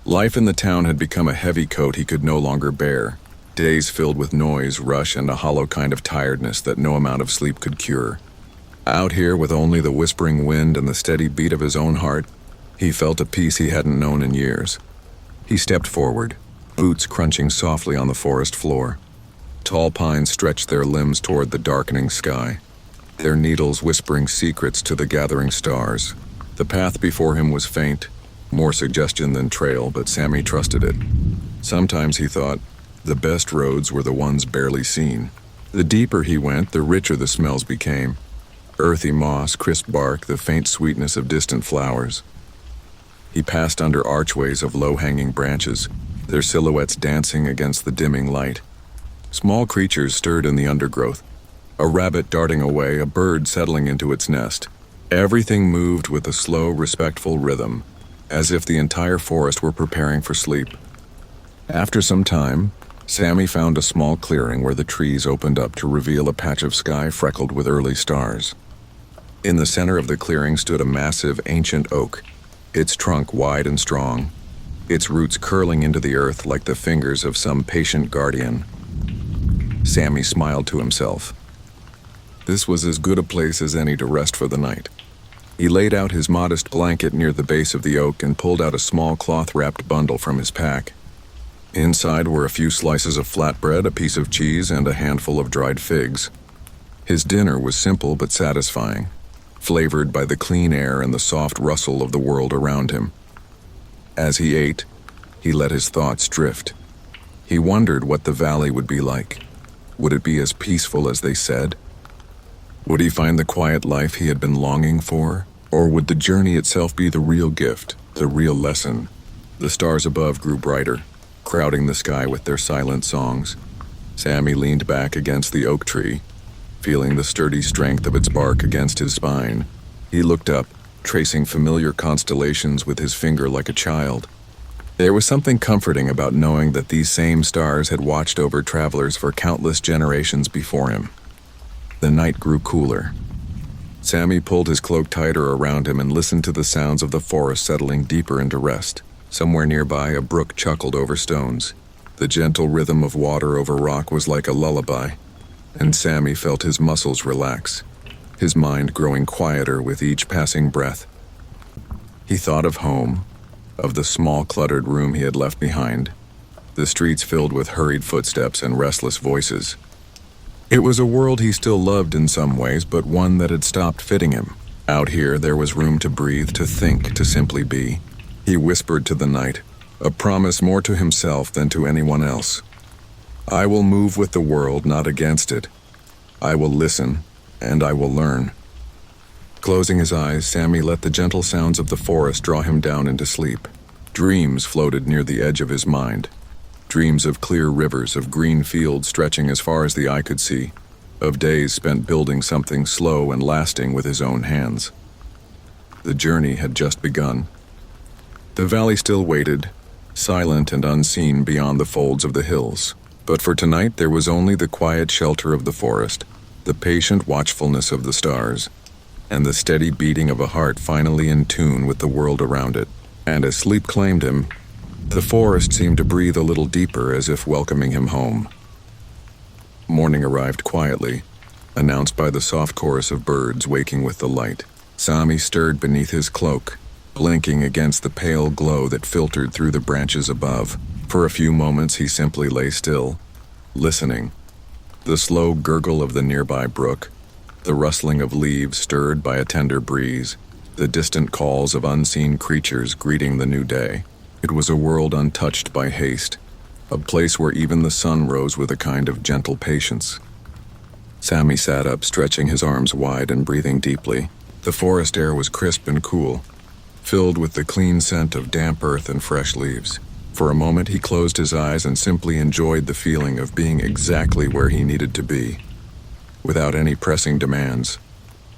Life in the town had become a heavy coat he could no longer bear, days filled with noise, rush, and a hollow kind of tiredness that no amount of sleep could cure. Out here, with only the whispering wind and the steady beat of his own heart, he felt a peace he hadn't known in years. He stepped forward, boots crunching softly on the forest floor. Tall pines stretched their limbs toward the darkening sky, their needles whispering secrets to the gathering stars. The path before him was faint, more suggestion than trail, but Sammy trusted it. Sometimes, he thought, the best roads were the ones barely seen. The deeper he went, the richer the smells became. Earthy moss, crisp bark, the faint sweetness of distant flowers. He passed under archways of low-hanging branches, their silhouettes dancing against the dimming light. Small creatures stirred in the undergrowth, a rabbit darting away, a bird settling into its nest. Everything moved with a slow, respectful rhythm, as if the entire forest were preparing for sleep. After some time, Sammy found a small clearing where the trees opened up to reveal a patch of sky freckled with early stars. In the center of the clearing stood a massive, ancient oak, its trunk wide and strong, its roots curling into the earth like the fingers of some patient guardian. Sammy smiled to himself. This was as good a place as any to rest for the night. He laid out his modest blanket near the base of the oak and pulled out a small cloth-wrapped bundle from his pack. Inside were a few slices of flatbread, a piece of cheese, and a handful of dried figs. His dinner was simple but satisfying, flavored by the clean air and the soft rustle of the world around him. As he ate, he let his thoughts drift. He wondered what the valley would be like. Would it be as peaceful as they said? Would he find the quiet life he had been longing for? Or would the journey itself be the real gift, the real lesson? The stars above grew brighter, crowding the sky with their silent songs. Sammy leaned back against the oak tree, feeling the sturdy strength of its bark against his spine. He looked up, tracing familiar constellations with his finger like a child. There was something comforting about knowing that these same stars had watched over travelers for countless generations before him. The night grew cooler. Sammy pulled his cloak tighter around him and listened to the sounds of the forest settling deeper into rest. Somewhere nearby, a brook chuckled over stones. The gentle rhythm of water over rock was like a lullaby, and Sammy felt his muscles relax, his mind growing quieter with each passing breath. He thought of home, of the small cluttered room he had left behind, the streets filled with hurried footsteps and restless voices. It was a world he still loved in some ways, but one that had stopped fitting him. Out here, there was room to breathe, to think, to simply be. He whispered to the night, a promise more to himself than to anyone else. I will move with the world, not against it. I will listen, and I will learn. Closing his eyes, Sammy let the gentle sounds of the forest draw him down into sleep. Dreams floated near the edge of his mind. Dreams of clear rivers, of green fields stretching as far as the eye could see, of days spent building something slow and lasting with his own hands. The journey had just begun. The valley still waited, silent and unseen beyond the folds of the hills. But for tonight there was only the quiet shelter of the forest, the patient watchfulness of the stars, and the steady beating of a heart finally in tune with the world around it. And as sleep claimed him, the forest seemed to breathe a little deeper, as if welcoming him home. Morning arrived quietly, announced by the soft chorus of birds waking with the light. Sammy stirred beneath his cloak, blinking against the pale glow that filtered through the branches above. For a few moments he simply lay still, listening. The slow gurgle of the nearby brook, the rustling of leaves stirred by a tender breeze, the distant calls of unseen creatures greeting the new day. It was a world untouched by haste, a place where even the sun rose with a kind of gentle patience. Sammy sat up, stretching his arms wide and breathing deeply. The forest air was crisp and cool, filled with the clean scent of damp earth and fresh leaves. For a moment he closed his eyes and simply enjoyed the feeling of being exactly where he needed to be, without any pressing demands,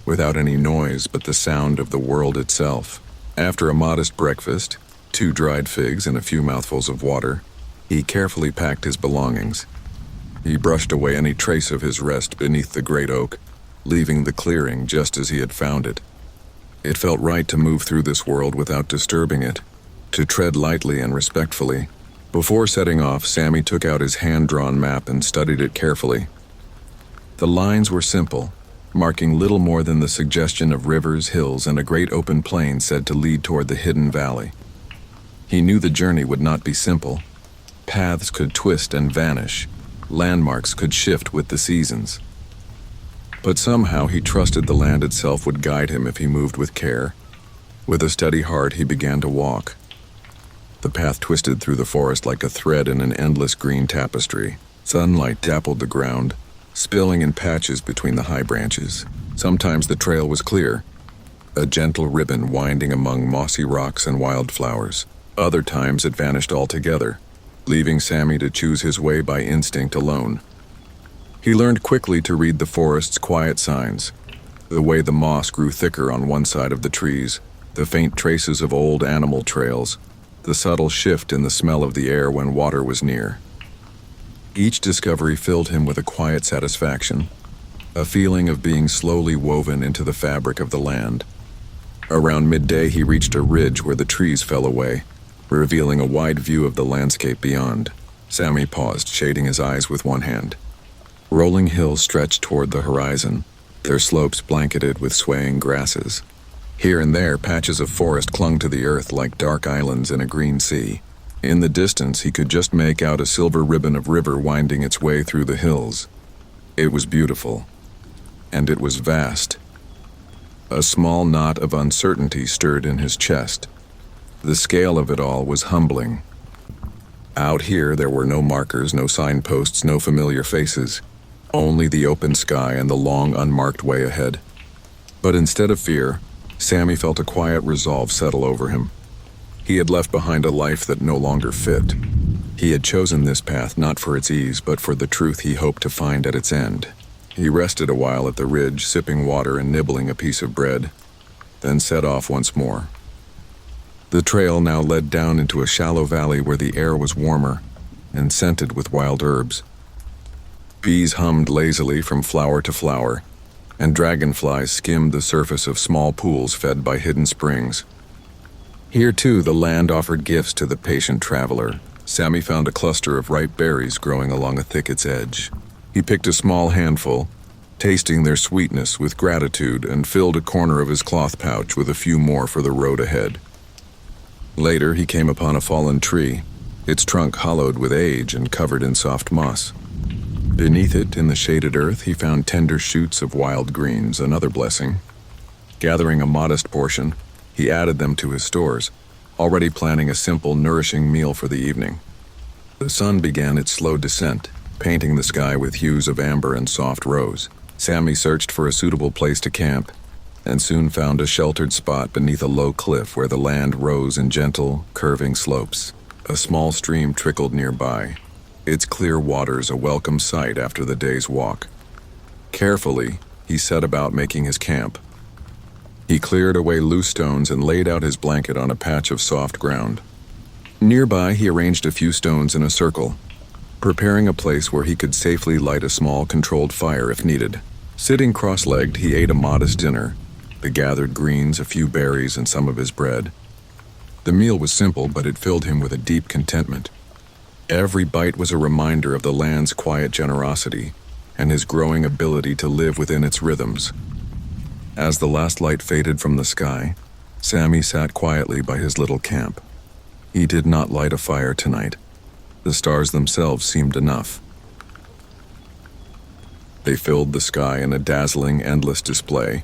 without any noise but the sound of the world itself. After a modest breakfast, 2 dried figs and a few mouthfuls of water, he carefully packed his belongings. He brushed away any trace of his rest beneath the great oak, leaving the clearing just as he had found it. It felt right to move through this world without disturbing it, to tread lightly and respectfully. Before setting off, Sammy took out his hand-drawn map and studied it carefully. The lines were simple, marking little more than the suggestion of rivers, hills, and a great open plain said to lead toward the hidden valley. He knew the journey would not be simple. Paths could twist and vanish. Landmarks could shift with the seasons. But somehow he trusted the land itself would guide him if he moved with care. With a steady heart, he began to walk. The path twisted through the forest like a thread in an endless green tapestry. Sunlight dappled the ground, spilling in patches between the high branches. Sometimes the trail was clear, a gentle ribbon winding among mossy rocks and wildflowers. Other times it vanished altogether, leaving Sammy to choose his way by instinct alone. He learned quickly to read the forest's quiet signs, the way the moss grew thicker on one side of the trees, the faint traces of old animal trails, the subtle shift in the smell of the air when water was near. Each discovery filled him with a quiet satisfaction, a feeling of being slowly woven into the fabric of the land. Around midday he reached a ridge where the trees fell away, revealing a wide view of the landscape beyond. Sammy paused, shading his eyes with one hand. Rolling hills stretched toward the horizon, their slopes blanketed with swaying grasses. Here and there, patches of forest clung to the earth like dark islands in a green sea. In the distance, he could just make out a silver ribbon of river winding its way through the hills. It was beautiful, and it was vast. A small knot of uncertainty stirred in his chest. The scale of it all was humbling. Out here, there were no markers, no signposts, no familiar faces. Only the open sky and the long, unmarked way ahead. But instead of fear, Sammy felt a quiet resolve settle over him. He had left behind a life that no longer fit. He had chosen this path not for its ease, but for the truth he hoped to find at its end. He rested a while at the ridge, sipping water and nibbling a piece of bread, then set off once more. The trail now led down into a shallow valley where the air was warmer and scented with wild herbs. Bees hummed lazily from flower to flower, and dragonflies skimmed the surface of small pools fed by hidden springs. Here, too, the land offered gifts to the patient traveler. Sammy found a cluster of ripe berries growing along a thicket's edge. He picked a small handful, tasting their sweetness with gratitude, and filled a corner of his cloth pouch with a few more for the road ahead. Later, he came upon a fallen tree, its trunk hollowed with age and covered in soft moss. Beneath it, in the shaded earth, he found tender shoots of wild greens, another blessing. Gathering a modest portion, he added them to his stores, already planning a simple, nourishing meal for the evening. The sun began its slow descent, painting the sky with hues of amber and soft rose. Sammy searched for a suitable place to camp, and soon found a sheltered spot beneath a low cliff where the land rose in gentle, curving slopes. A small stream trickled nearby, its clear waters a welcome sight after the day's walk. Carefully, he set about making his camp. He cleared away loose stones and laid out his blanket on a patch of soft ground. Nearby, he arranged a few stones in a circle, preparing a place where he could safely light a small, controlled fire if needed. Sitting cross-legged, he ate a modest dinner, the gathered greens, a few berries, and some of his bread. The meal was simple, but it filled him with a deep contentment. Every bite was a reminder of the land's quiet generosity and his growing ability to live within its rhythms. As the last light faded from the sky, Sammy sat quietly by his little camp. He did not light a fire tonight. The stars themselves seemed enough. They filled the sky in a dazzling, endless display,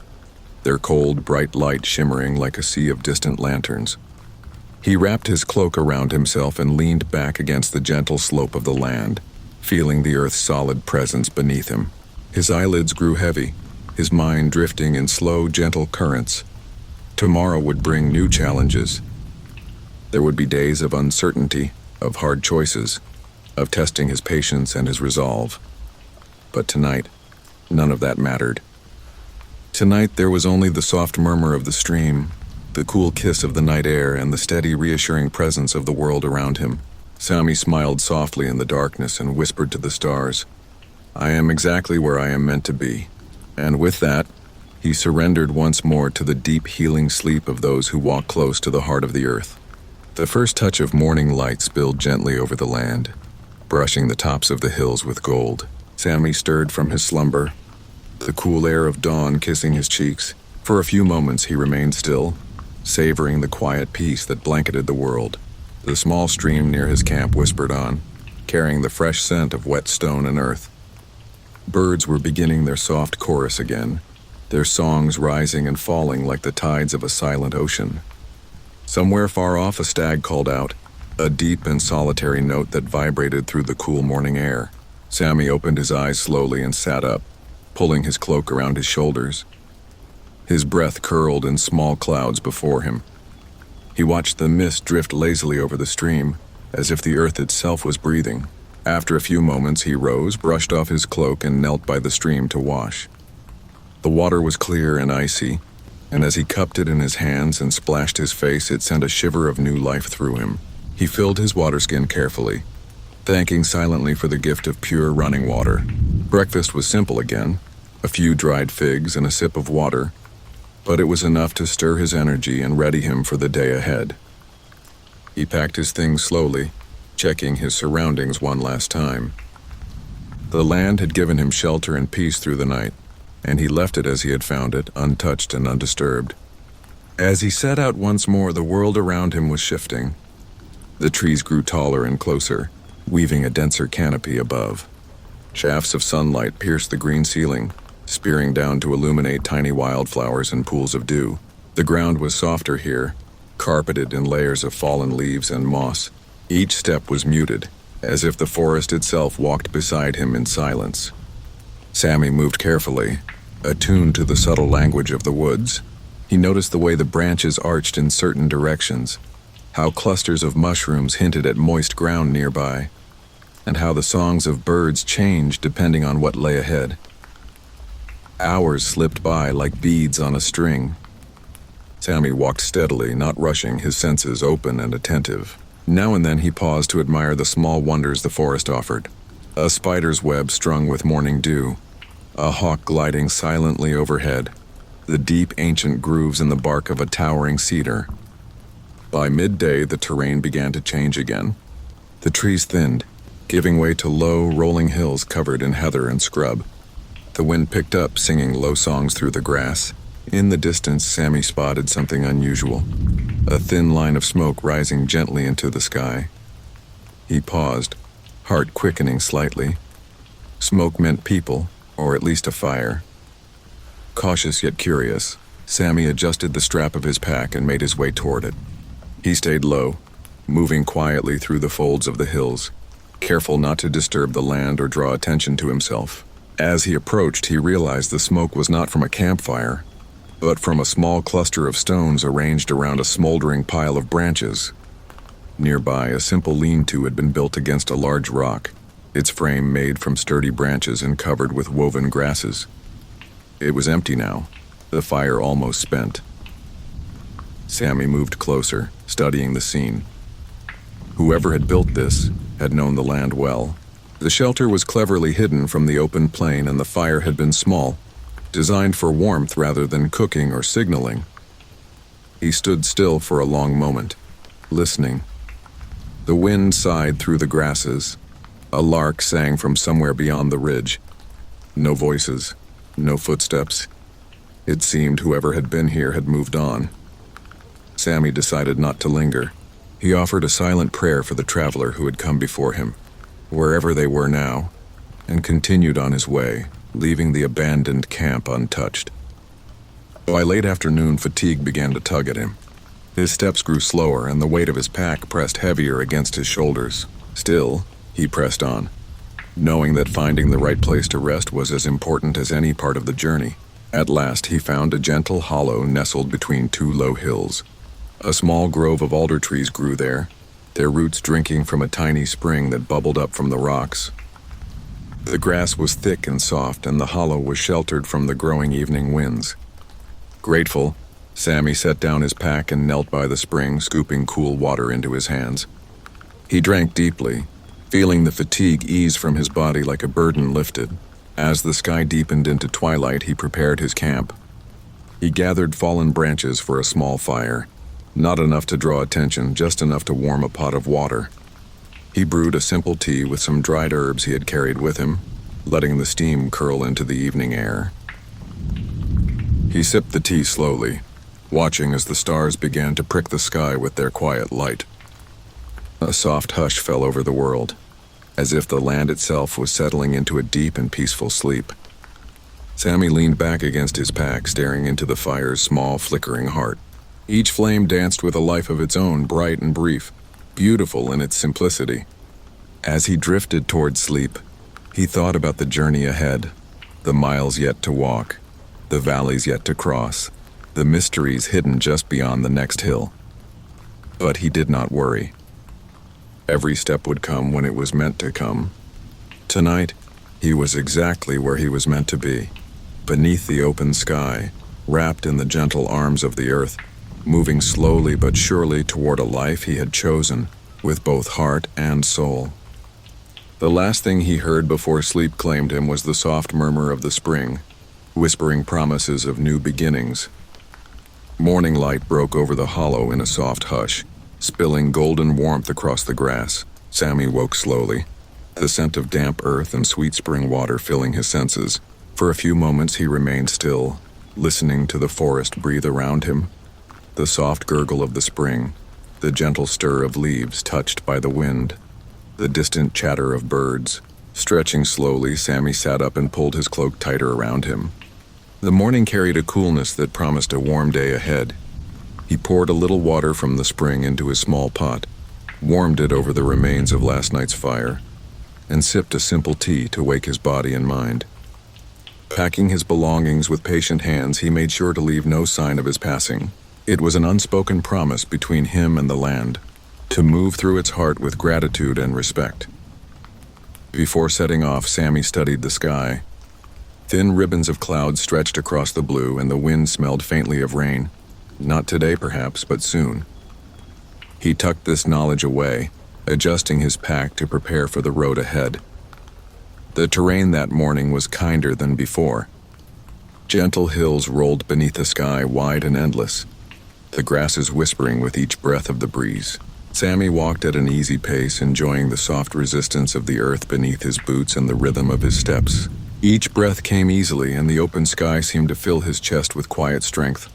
their cold, bright light shimmering like a sea of distant lanterns. He wrapped his cloak around himself and leaned back against the gentle slope of the land, feeling the earth's solid presence beneath him. His eyelids grew heavy, his mind drifting in slow, gentle currents. Tomorrow would bring new challenges. There would be days of uncertainty, of hard choices, of testing his patience and his resolve. But tonight, none of that mattered. Tonight there was only the soft murmur of the stream, the cool kiss of the night air, and the steady, reassuring presence of the world around him. Sammy smiled softly in the darkness and whispered to the stars, "I am exactly where I am meant to be." And with that, he surrendered once more to the deep, healing sleep of those who walk close to the heart of the earth. The first touch of morning light spilled gently over the land, brushing the tops of the hills with gold. Sammy stirred from his slumber, the cool air of dawn kissing his cheeks. For a few moments he remained still, savoring the quiet peace that blanketed the world. The small stream near his camp whispered on, carrying the fresh scent of wet stone and earth. Birds were beginning their soft chorus again, their songs rising and falling like the tides of a silent ocean. Somewhere far off, a stag called out, a deep and solitary note that vibrated through the cool morning air. Sammy opened his eyes slowly and sat up, pulling his cloak around his shoulders. His breath curled in small clouds before him. He watched the mist drift lazily over the stream, as if the earth itself was breathing. After a few moments, he rose, brushed off his cloak, and knelt by the stream to wash. The water was clear and icy, and as he cupped it in his hands and splashed his face, it sent a shiver of new life through him. He filled his waterskin carefully, thanking silently for the gift of pure running water. Breakfast was simple again, a few dried figs and a sip of water, but it was enough to stir his energy and ready him for the day ahead. He packed his things slowly, checking his surroundings one last time. The land had given him shelter and peace through the night, and he left it as he had found it, untouched and undisturbed. As he set out once more, the world around him was shifting. The trees grew taller and closer, weaving a denser canopy above. Shafts of sunlight pierced the green ceiling, spearing down to illuminate tiny wildflowers and pools of dew. The ground was softer here, carpeted in layers of fallen leaves and moss. Each step was muted, as if the forest itself walked beside him in silence. Sammy moved carefully, attuned to the subtle language of the woods. He noticed the way the branches arched in certain directions, how clusters of mushrooms hinted at moist ground nearby, and how the songs of birds changed depending on what lay ahead. Hours slipped by like beads on a string. Sammy walked steadily, not rushing, his senses open and attentive. Now and then he paused to admire the small wonders the forest offered. A spider's web strung with morning dew, a hawk gliding silently overhead, the deep ancient grooves in the bark of a towering cedar. By midday, the terrain began to change again. The trees thinned, giving way to low, rolling hills covered in heather and scrub. The wind picked up, singing low songs through the grass. In the distance, Sammy spotted something unusual, a thin line of smoke rising gently into the sky. He paused, heart quickening slightly. Smoke meant people, or at least a fire. Cautious yet curious, Sammy adjusted the strap of his pack and made his way toward it. He stayed low, moving quietly through the folds of the hills, careful not to disturb the land or draw attention to himself. As he approached, he realized the smoke was not from a campfire, but from a small cluster of stones arranged around a smoldering pile of branches. Nearby, a simple lean-to had been built against a large rock, its frame made from sturdy branches and covered with woven grasses. It was empty now, the fire almost spent. Sammy moved closer, studying the scene. Whoever had built this had known the land well. The shelter was cleverly hidden from the open plain, and the fire had been small, designed for warmth rather than cooking or signaling. He stood still for a long moment, listening. The wind sighed through the grasses. A lark sang from somewhere beyond the ridge. No voices, no footsteps. It seemed whoever had been here had moved on. Sammy decided not to linger. He offered a silent prayer for the traveler who had come before him, wherever they were now, and continued on his way, leaving the abandoned camp untouched. By late afternoon, fatigue began to tug at him. His steps grew slower, and the weight of his pack pressed heavier against his shoulders. Still, he pressed on, knowing that finding the right place to rest was as important as any part of the journey. At last, he found a gentle hollow nestled between two low hills. A small grove of alder trees grew there, their roots drinking from a tiny spring that bubbled up from the rocks. The grass was thick and soft, and the hollow was sheltered from the growing evening winds. Grateful, Sammy set down his pack and knelt by the spring, scooping cool water into his hands. He drank deeply, feeling the fatigue ease from his body like a burden lifted. As the sky deepened into twilight, he prepared his camp. He gathered fallen branches for a small fire, not enough to draw attention, just enough to warm a pot of water. He brewed a simple tea with some dried herbs he had carried with him, letting the steam curl into the evening air. He sipped the tea slowly, watching as the stars began to prick the sky with their quiet light. A soft hush fell over the world, as if the land itself was settling into a deep and peaceful sleep. Sammy leaned back against his pack, staring into the fire's small, flickering heart. Each flame danced with a life of its own, bright and brief, beautiful in its simplicity. As he drifted toward sleep, he thought about the journey ahead, the miles yet to walk, the valleys yet to cross, the mysteries hidden just beyond the next hill. But he did not worry. Every step would come when it was meant to come. Tonight, he was exactly where he was meant to be, beneath the open sky, wrapped in the gentle arms of the earth, moving slowly but surely toward a life he had chosen, with both heart and soul. The last thing he heard before sleep claimed him was the soft murmur of the spring, whispering promises of new beginnings. Morning light broke over the hollow in a soft hush, spilling golden warmth across the grass. Sammy woke slowly, the scent of damp earth and sweet spring water filling his senses. For a few moments he remained still, listening to the forest breathe around him. The soft gurgle of the spring, the gentle stir of leaves touched by the wind, the distant chatter of birds. Stretching slowly, Sammy sat up and pulled his cloak tighter around him. The morning carried a coolness that promised a warm day ahead. He poured a little water from the spring into his small pot, warmed it over the remains of last night's fire, and sipped a simple tea to wake his body and mind. Packing his belongings with patient hands, he made sure to leave no sign of his passing. It was an unspoken promise between him and the land, to move through its heart with gratitude and respect. Before setting off, Sammy studied the sky. Thin ribbons of cloud stretched across the blue, and the wind smelled faintly of rain. Not today, perhaps, but soon. He tucked this knowledge away, adjusting his pack to prepare for the road ahead. The terrain that morning was kinder than before. Gentle hills rolled beneath a sky wide and endless, the grasses whispering with each breath of the breeze. Sammy walked at an easy pace, enjoying the soft resistance of the earth beneath his boots and the rhythm of his steps. Each breath came easily, and the open sky seemed to fill his chest with quiet strength.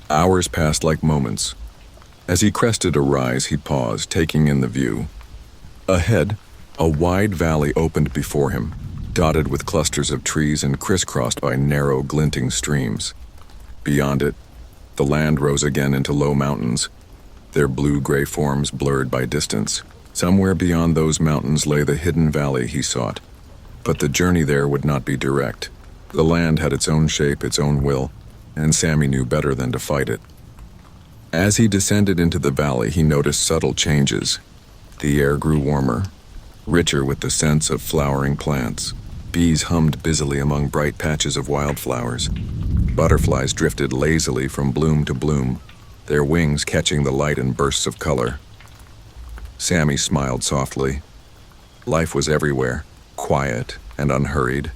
Hours passed like moments. As he crested a rise, he paused, taking in the view. Ahead, a wide valley opened before him, dotted with clusters of trees and crisscrossed by narrow, glinting streams. Beyond it, the land rose again into low mountains, their blue-gray forms blurred by distance. Somewhere beyond those mountains lay the hidden valley he sought. But the journey there would not be direct. The land had its own shape, its own will, and Sammy knew better than to fight it. As he descended into the valley, he noticed subtle changes. The air grew warmer, richer with the scents of flowering plants. Bees hummed busily among bright patches of wildflowers. Butterflies drifted lazily from bloom to bloom, their wings catching the light in bursts of color. Sammy smiled softly. Life was everywhere, quiet and unhurried.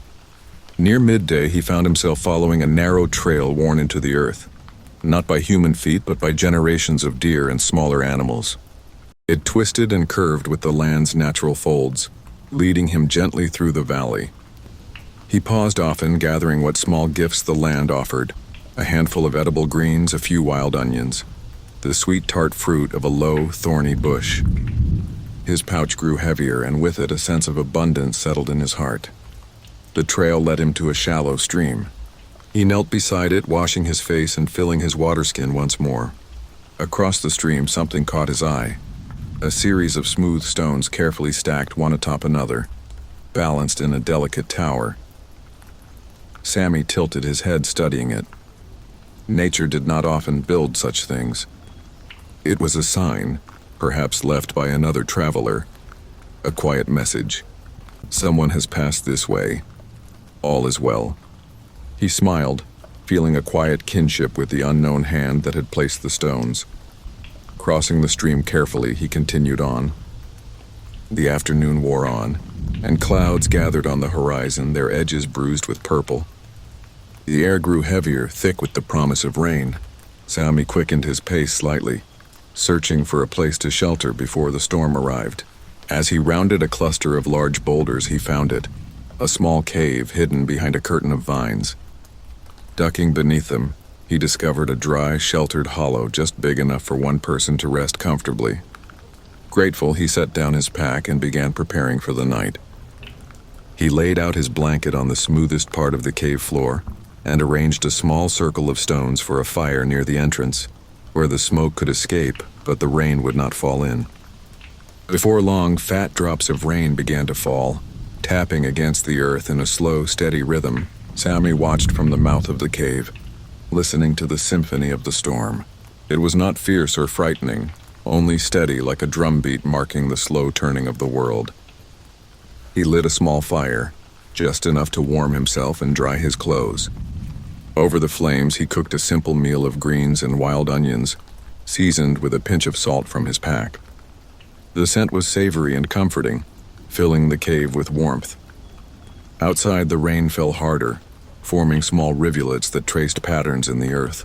Near midday, he found himself following a narrow trail worn into the earth, not by human feet but by generations of deer and smaller animals. It twisted and curved with the land's natural folds, leading him gently through the valley. He paused often, gathering what small gifts the land offered: a handful of edible greens, a few wild onions, the sweet tart fruit of a low, thorny bush. His pouch grew heavier, and with it a sense of abundance settled in his heart. The trail led him to a shallow stream. He knelt beside it, washing his face and filling his water skin once more. Across the stream, something caught his eye. A series of smooth stones carefully stacked one atop another, balanced in a delicate tower. Sammy tilted his head, studying it. Nature did not often build such things. It was a sign, perhaps left by another traveler, a quiet message. Someone has passed this way. All is well. He smiled, feeling a quiet kinship with the unknown hand that had placed the stones. Crossing the stream carefully, he continued on. The afternoon wore on, and clouds gathered on the horizon, their edges bruised with purple. The air grew heavier, thick with the promise of rain. Sammy quickened his pace slightly, searching for a place to shelter before the storm arrived. As he rounded a cluster of large boulders, he found it, a small cave hidden behind a curtain of vines. Ducking beneath them, he discovered a dry, sheltered hollow just big enough for one person to rest comfortably. Grateful, he set down his pack and began preparing for the night. He laid out his blanket on the smoothest part of the cave floor and arranged a small circle of stones for a fire near the entrance, where the smoke could escape, but the rain would not fall in. Before long, fat drops of rain began to fall, tapping against the earth in a slow, steady rhythm. Sammy watched from the mouth of the cave, listening to the symphony of the storm. It was not fierce or frightening, only steady like a drumbeat marking the slow turning of the world. He lit a small fire, just enough to warm himself and dry his clothes. Over the flames, he cooked a simple meal of greens and wild onions, seasoned with a pinch of salt from his pack. The scent was savory and comforting, filling the cave with warmth. Outside, the rain fell harder, forming small rivulets that traced patterns in the earth.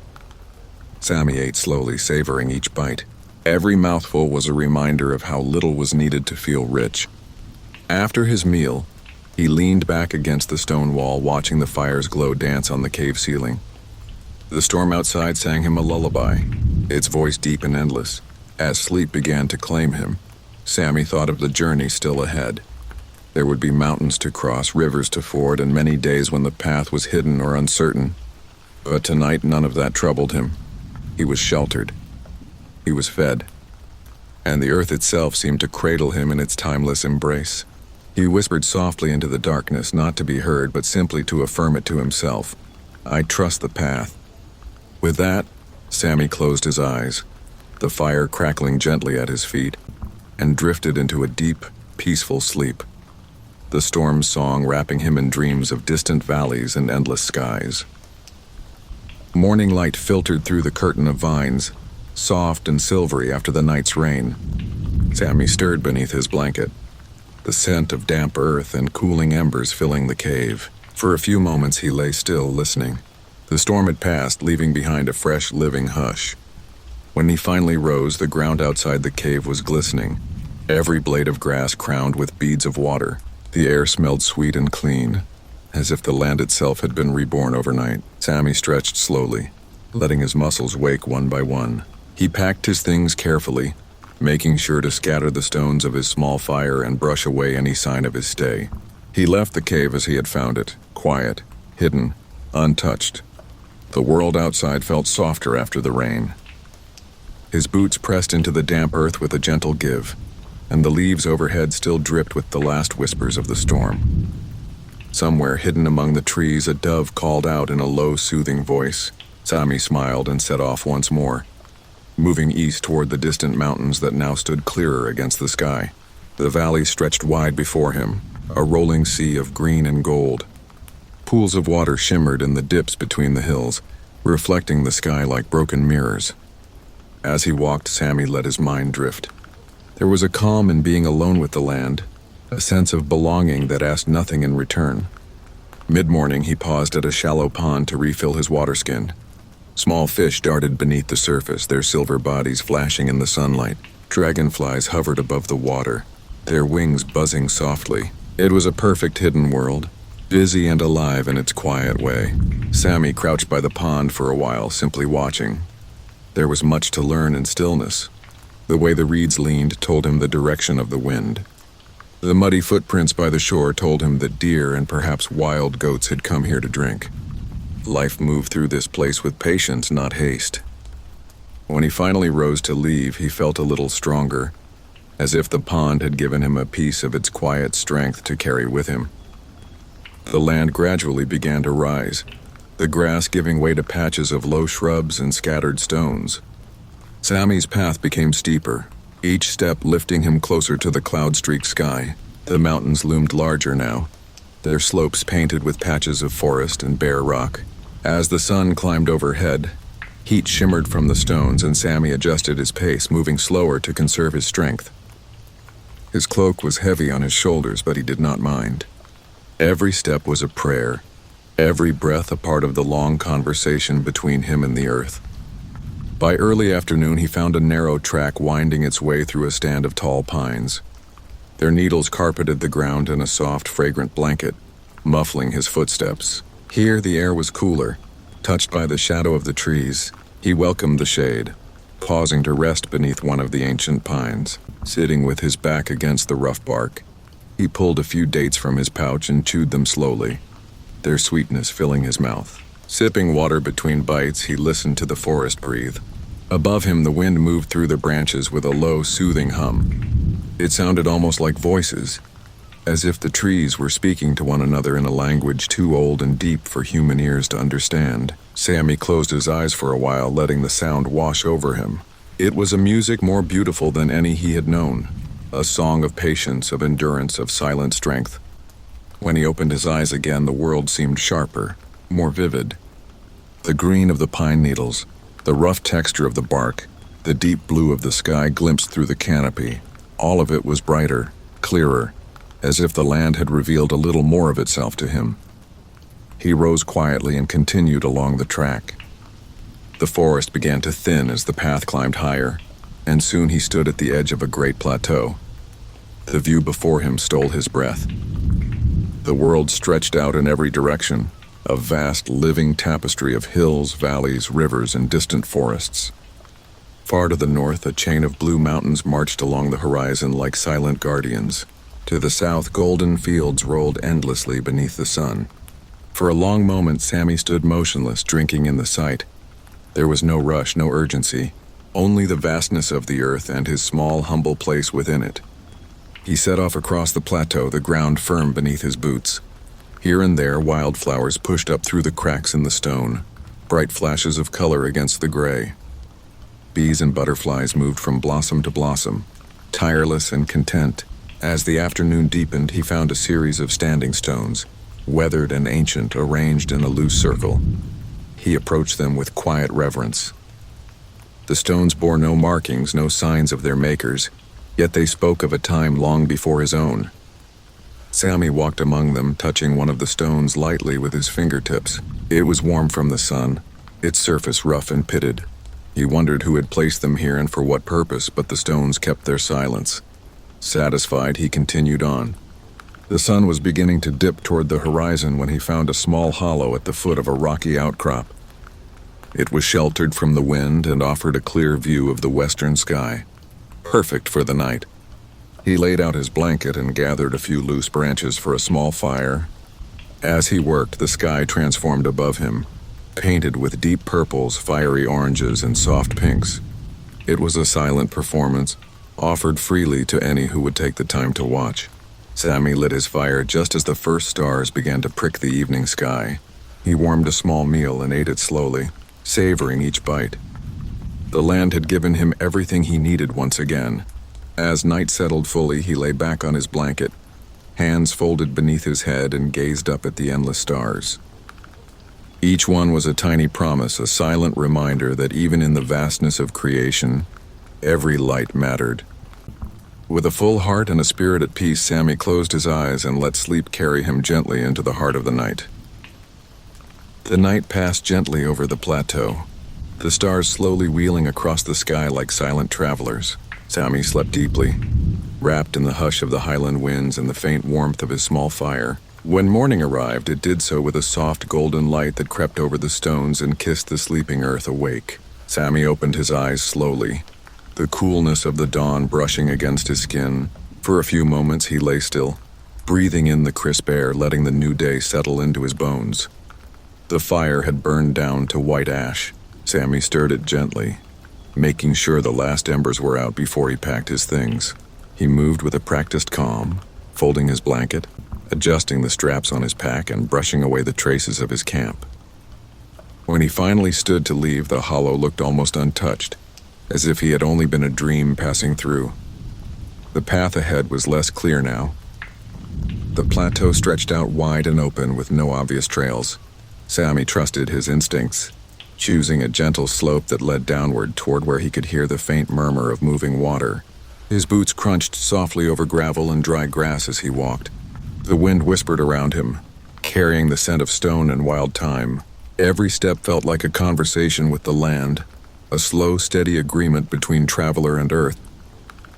Sammy ate slowly, savoring each bite. Every mouthful was a reminder of how little was needed to feel rich. After his meal, he leaned back against the stone wall, watching the fire's glow dance on the cave ceiling. The storm outside sang him a lullaby, its voice deep and endless. As sleep began to claim him, Sammy thought of the journey still ahead. There would be mountains to cross, rivers to ford, and many days when the path was hidden or uncertain. But tonight, none of that troubled him. He was sheltered. He was fed. And the earth itself seemed to cradle him in its timeless embrace. He whispered softly into the darkness, not to be heard, but simply to affirm it to himself. I trust the path. With that, Sammy closed his eyes, the fire crackling gently at his feet, and drifted into a deep, peaceful sleep, the storm's song wrapping him in dreams of distant valleys and endless skies. Morning light filtered through the curtain of vines, soft and silvery after the night's rain. Sammy stirred beneath his blanket, the scent of damp earth and cooling embers filling the cave. For a few moments he lay still, listening. The storm had passed, leaving behind a fresh, living hush. When he finally rose, the ground outside the cave was glistening, every blade of grass crowned with beads of water. The air smelled sweet and clean, as if the land itself had been reborn overnight. Sammy stretched slowly, letting his muscles wake one by one. He packed his things carefully, making sure to scatter the stones of his small fire and brush away any sign of his stay. He left the cave as he had found it, quiet, hidden, untouched. The world outside felt softer after the rain. His boots pressed into the damp earth with a gentle give, and the leaves overhead still dripped with the last whispers of the storm. Somewhere hidden among the trees, a dove called out in a low, soothing voice. Sammy smiled and set off once more, moving east toward the distant mountains that now stood clearer against the sky. The valley stretched wide before him, a rolling sea of green and gold. Pools of water shimmered in the dips between the hills, reflecting the sky like broken mirrors. As he walked, Sammy let his mind drift. There was a calm in being alone with the land, a sense of belonging that asked nothing in return. Mid-morning, he paused at a shallow pond to refill his water skin. Small fish darted beneath the surface, their silver bodies flashing in the sunlight. Dragonflies hovered above the water, their wings buzzing softly. It was a perfect hidden world, busy and alive in its quiet way. Sammy crouched by the pond for a while, simply watching. There was much to learn in stillness. The way the reeds leaned told him the direction of the wind. The muddy footprints by the shore told him that deer and perhaps wild goats had come here to drink. Life moved through this place with patience, not haste. When he finally rose to leave, he felt a little stronger, as if the pond had given him a piece of its quiet strength to carry with him. The land gradually began to rise, the grass giving way to patches of low shrubs and scattered stones. Sammy's path became steeper, each step lifting him closer to the cloud-streaked sky. The mountains loomed larger now, their slopes painted with patches of forest and bare rock. As the sun climbed overhead, heat shimmered from the stones and Sammy adjusted his pace, moving slower to conserve his strength. His cloak was heavy on his shoulders, but he did not mind. Every step was a prayer, every breath a part of the long conversation between him and the earth. By early afternoon, he found a narrow track winding its way through a stand of tall pines. Their needles carpeted the ground in a soft, fragrant blanket, muffling his footsteps. Here, the air was cooler, touched by the shadow of the trees. He welcomed the shade, pausing to rest beneath one of the ancient pines. Sitting with his back against the rough bark, he pulled a few dates from his pouch and chewed them slowly, their sweetness filling his mouth. Sipping water between bites, he listened to the forest breathe. Above him, the wind moved through the branches with a low, soothing hum. It sounded almost like voices, as if the trees were speaking to one another in a language too old and deep for human ears to understand. Sammy closed his eyes for a while, letting the sound wash over him. It was a music more beautiful than any he had known, a song of patience, of endurance, of silent strength. When he opened his eyes again, the world seemed sharper, more vivid. The green of the pine needles, the rough texture of the bark, the deep blue of the sky glimpsed through the canopy. All of it was brighter, clearer, as if the land had revealed a little more of itself to him. He rose quietly and continued along the track. The forest began to thin as the path climbed higher, and soon he stood at the edge of a great plateau. The view before him stole his breath. The world stretched out in every direction, a vast living tapestry of hills, valleys, rivers, and distant forests. Far to the north, a chain of blue mountains marched along the horizon like silent guardians. To the south, golden fields rolled endlessly beneath the sun. For a long moment, Sammy stood motionless, drinking in the sight. There was no rush, no urgency, only the vastness of the earth and his small, humble place within it. He set off across the plateau, the ground firm beneath his boots. Here and there, wildflowers pushed up through the cracks in the stone, bright flashes of color against the gray. Bees and butterflies moved from blossom to blossom, tireless and content. As the afternoon deepened, he found a series of standing stones, weathered and ancient, arranged in a loose circle. He approached them with quiet reverence. The stones bore no markings, no signs of their makers, yet they spoke of a time long before his own. Sammy walked among them, touching one of the stones lightly with his fingertips. It was warm from the sun, its surface rough and pitted. He wondered who had placed them here and for what purpose, but the stones kept their silence. Satisfied, he continued on. The sun was beginning to dip toward the horizon when he found a small hollow at the foot of a rocky outcrop. It was sheltered from the wind and offered a clear view of the western sky, perfect for the night. He laid out his blanket and gathered a few loose branches for a small fire. As he worked, the sky transformed above him, painted with deep purples, fiery oranges, and soft pinks. It was a silent performance, offered freely to any who would take the time to watch. Sammy lit his fire just as the first stars began to prick the evening sky. He warmed a small meal and ate it slowly, savoring each bite. The land had given him everything he needed once again. As night settled fully, he lay back on his blanket, hands folded beneath his head, and gazed up at the endless stars. Each one was a tiny promise, a silent reminder that even in the vastness of creation, every light mattered. With a full heart and a spirit at peace, Sammy closed his eyes and let sleep carry him gently into the heart of the night. The night passed gently over the plateau, the stars slowly wheeling across the sky like silent travelers. Sammy slept deeply, wrapped in the hush of the highland winds and the faint warmth of his small fire. When morning arrived, it did so with a soft golden light that crept over the stones and kissed the sleeping earth awake. Sammy opened his eyes slowly, the coolness of the dawn brushing against his skin. For a few moments he lay still, breathing in the crisp air, letting the new day settle into his bones. The fire had burned down to white ash. Sammy stirred it gently, making sure the last embers were out before he packed his things. He moved with a practiced calm, folding his blanket, adjusting the straps on his pack, and brushing away the traces of his camp. When he finally stood to leave, the hollow looked almost untouched, as if he had only been a dream passing through. The path ahead was less clear now. The plateau stretched out wide and open with no obvious trails. Sammy trusted his instincts, choosing a gentle slope that led downward toward where he could hear the faint murmur of moving water. His boots crunched softly over gravel and dry grass as he walked. The wind whispered around him, carrying the scent of stone and wild thyme. Every step felt like a conversation with the land, a slow, steady agreement between traveler and earth.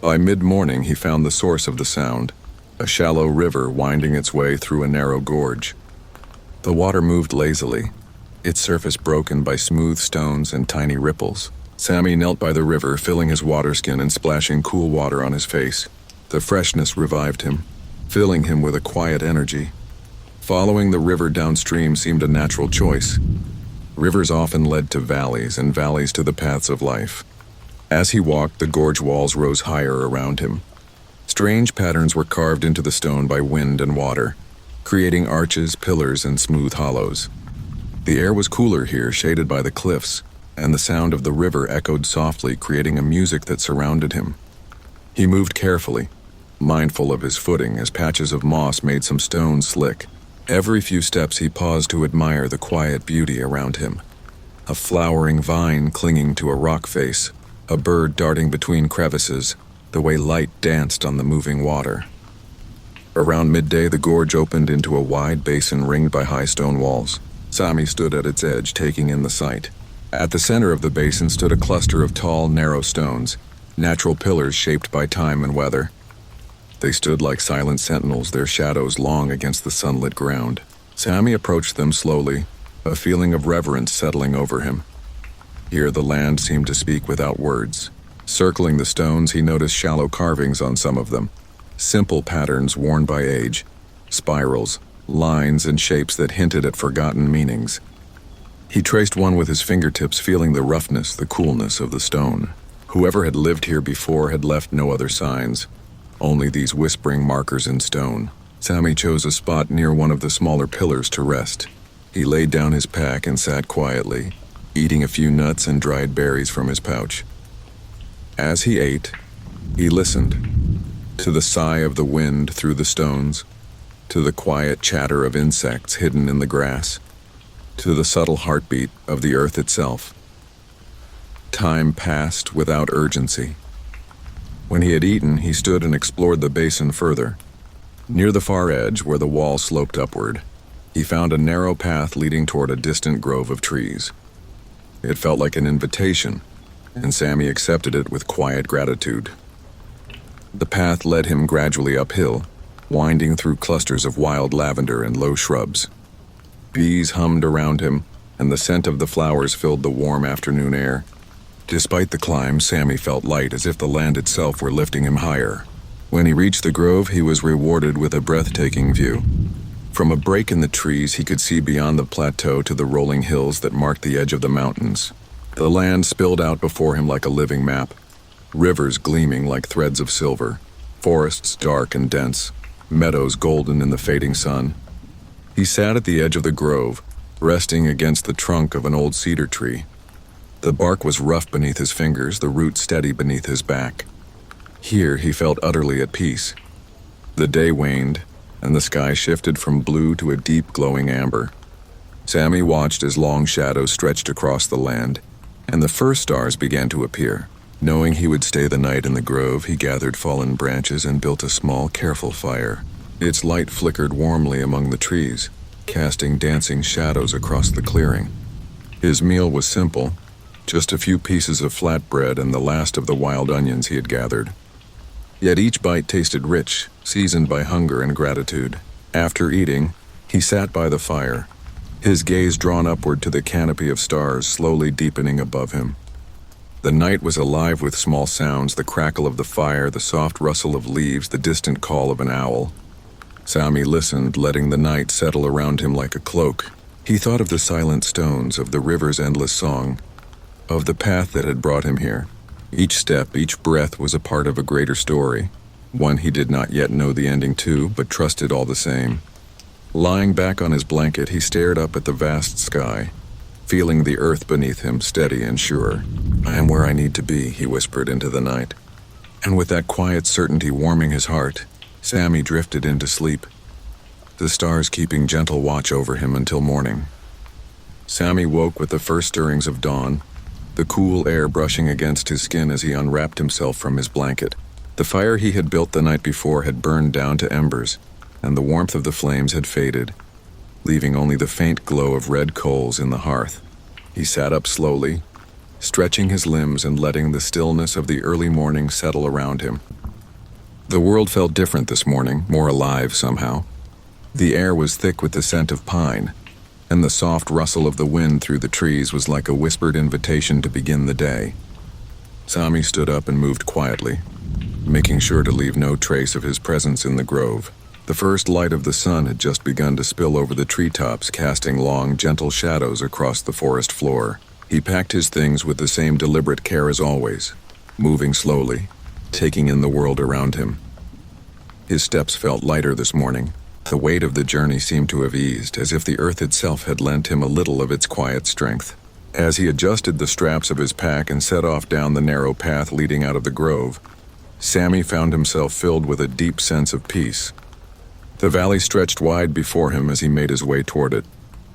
By mid-morning, he found the source of the sound, a shallow river winding its way through a narrow gorge. The water moved lazily, its surface broken by smooth stones and tiny ripples. Sammy knelt by the river, filling his waterskin and splashing cool water on his face. The freshness revived him, filling him with a quiet energy. Following the river downstream seemed a natural choice. Rivers often led to valleys, and valleys to the paths of life. As he walked, the gorge walls rose higher around him. Strange patterns were carved into the stone by wind and water, creating arches, pillars, and smooth hollows. The air was cooler here, shaded by the cliffs, and the sound of the river echoed softly, creating a music that surrounded him. He moved carefully, mindful of his footing as patches of moss made some stones slick. Every few steps he paused to admire the quiet beauty around him. A flowering vine clinging to a rock face, a bird darting between crevices, the way light danced on the moving water. Around midday, the gorge opened into a wide basin ringed by high stone walls. Sammy stood at its edge, taking in the sight. At the center of the basin stood a cluster of tall, narrow stones, natural pillars shaped by time and weather. They stood like silent sentinels, their shadows long against the sunlit ground. Sammy approached them slowly, a feeling of reverence settling over him. Here the land seemed to speak without words. Circling the stones, he noticed shallow carvings on some of them, simple patterns worn by age, spirals, lines, and shapes that hinted at forgotten meanings. He traced one with his fingertips, feeling the roughness, the coolness of the stone. Whoever had lived here before had left no other signs, only these whispering markers in stone. Sammy chose a spot near one of the smaller pillars to rest. He laid down his pack and sat quietly, eating a few nuts and dried berries from his pouch. As he ate, he listened to the sigh of the wind through the stones, to the quiet chatter of insects hidden in the grass, to the subtle heartbeat of the earth itself. Time passed without urgency. When he had eaten, he stood and explored the basin further. Near the far edge, where the wall sloped upward, he found a narrow path leading toward a distant grove of trees. It felt like an invitation, and Sammy accepted it with quiet gratitude. The path led him gradually uphill, winding through clusters of wild lavender and low shrubs. Bees hummed around him, and the scent of the flowers filled the warm afternoon air. Despite the climb, Sammy felt light, as if the land itself were lifting him higher. When he reached the grove, he was rewarded with a breathtaking view. From a break in the trees, he could see beyond the plateau to the rolling hills that marked the edge of the mountains. The land spilled out before him like a living map, rivers gleaming like threads of silver, forests dark and dense, meadows golden in the fading sun. He sat at the edge of the grove, resting against the trunk of an old cedar tree. The bark was rough beneath his fingers, the roots steady beneath his back. Here he felt utterly at peace. The day waned, and the sky shifted from blue to a deep glowing amber. Sammy watched as long shadows stretched across the land, and the first stars began to appear. Knowing he would stay the night in the grove, he gathered fallen branches and built a small, careful fire. Its light flickered warmly among the trees, casting dancing shadows across the clearing. His meal was simple, just a few pieces of flatbread and the last of the wild onions he had gathered. Yet each bite tasted rich, seasoned by hunger and gratitude. After eating, he sat by the fire, his gaze drawn upward to the canopy of stars slowly deepening above him. The night was alive with small sounds, the crackle of the fire, the soft rustle of leaves, the distant call of an owl. Sammy listened, letting the night settle around him like a cloak. He thought of the silent stones, of the river's endless song, of the path that had brought him here. Each step, each breath was a part of a greater story, one he did not yet know the ending to, but trusted all the same. Lying back on his blanket, he stared up at the vast sky, feeling the earth beneath him steady and sure. "I am where I need to be," he whispered into the night. And with that quiet certainty warming his heart, Sammy drifted into sleep, the stars keeping gentle watch over him until morning. Sammy woke with the first stirrings of dawn, the cool air brushing against his skin as he unwrapped himself from his blanket. The fire he had built the night before had burned down to embers, and the warmth of the flames had faded, leaving only the faint glow of red coals in the hearth. He sat up slowly, stretching his limbs and letting the stillness of the early morning settle around him. The world felt different this morning, more alive somehow. The air was thick with the scent of pine, and the soft rustle of the wind through the trees was like a whispered invitation to begin the day. Sammy stood up and moved quietly, making sure to leave no trace of his presence in the grove. The first light of the sun had just begun to spill over the treetops, casting long, gentle shadows across the forest floor. He packed his things with the same deliberate care as always, moving slowly, taking in the world around him. His steps felt lighter this morning. The weight of the journey seemed to have eased, as if the earth itself had lent him a little of its quiet strength. As he adjusted the straps of his pack and set off down the narrow path leading out of the grove, Sammy found himself filled with a deep sense of peace. The valley stretched wide before him as he made his way toward it,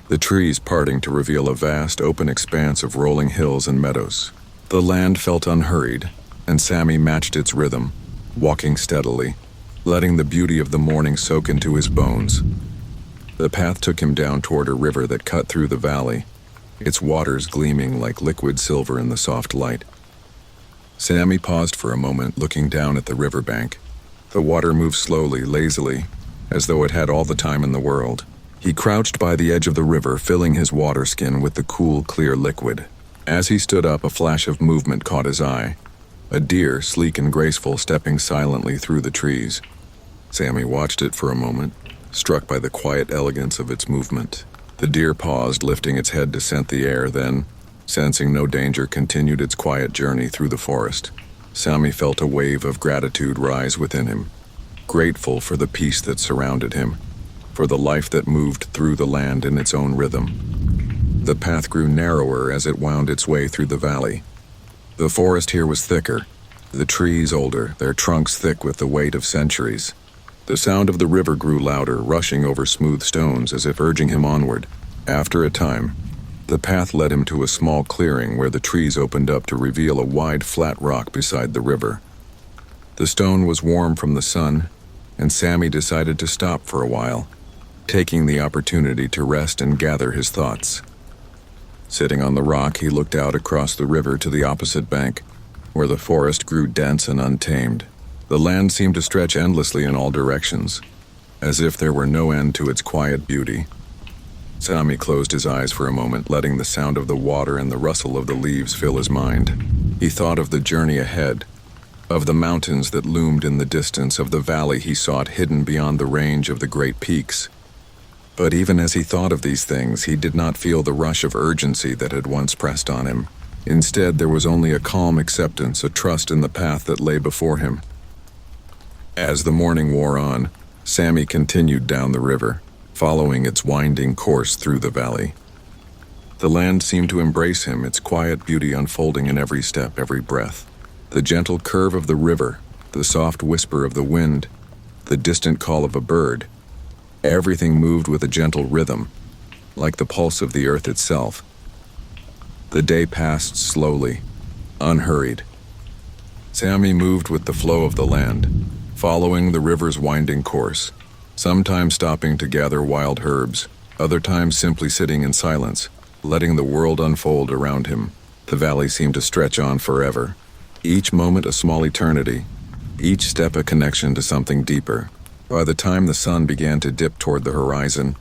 the trees parting to reveal a vast, open expanse of rolling hills and meadows. The land felt unhurried, and Sammy matched its rhythm, walking steadily, letting the beauty of the morning soak into his bones. The path took him down toward a river that cut through the valley, its waters gleaming like liquid silver in the soft light. Sammy paused for a moment, looking down at the riverbank. The water moved slowly, lazily, as though it had all the time in the world. He crouched by the edge of the river, filling his water skin with the cool, clear liquid. As he stood up, a flash of movement caught his eye. A deer, sleek and graceful, stepping silently through the trees. Sammy watched it for a moment, struck by the quiet elegance of its movement. The deer paused, lifting its head to scent the air, then, sensing no danger, continued its quiet journey through the forest. Sammy felt a wave of gratitude rise within him, grateful for the peace that surrounded him, for the life that moved through the land in its own rhythm. The path grew narrower as it wound its way through the valley. The forest here was thicker, the trees older, their trunks thick with the weight of centuries. The sound of the river grew louder, rushing over smooth stones as if urging him onward. After a time, the path led him to a small clearing where the trees opened up to reveal a wide, flat rock beside the river. The stone was warm from the sun, and Sammy decided to stop for a while, taking the opportunity to rest and gather his thoughts. Sitting on the rock, he looked out across the river to the opposite bank, where the forest grew dense and untamed. The land seemed to stretch endlessly in all directions, as if there were no end to its quiet beauty. Sammy closed his eyes for a moment, letting the sound of the water and the rustle of the leaves fill his mind. He thought of the journey ahead, of the mountains that loomed in the distance, of the valley he sought hidden beyond the range of the great peaks. But even as he thought of these things, he did not feel the rush of urgency that had once pressed on him. Instead, there was only a calm acceptance, a trust in the path that lay before him. As the morning wore on, Sammy continued down the river, following its winding course through the valley. The land seemed to embrace him, its quiet beauty unfolding in every step, every breath. The gentle curve of the river, the soft whisper of the wind, the distant call of a bird. Everything moved with a gentle rhythm, like the pulse of the earth itself. The day passed slowly, unhurried. Sammy moved with the flow of the land, following the river's winding course, sometimes stopping to gather wild herbs, other times simply sitting in silence, letting the world unfold around him. The valley seemed to stretch on forever, each moment a small eternity, each step a connection to something deeper. By the time the sun began to dip toward the horizon,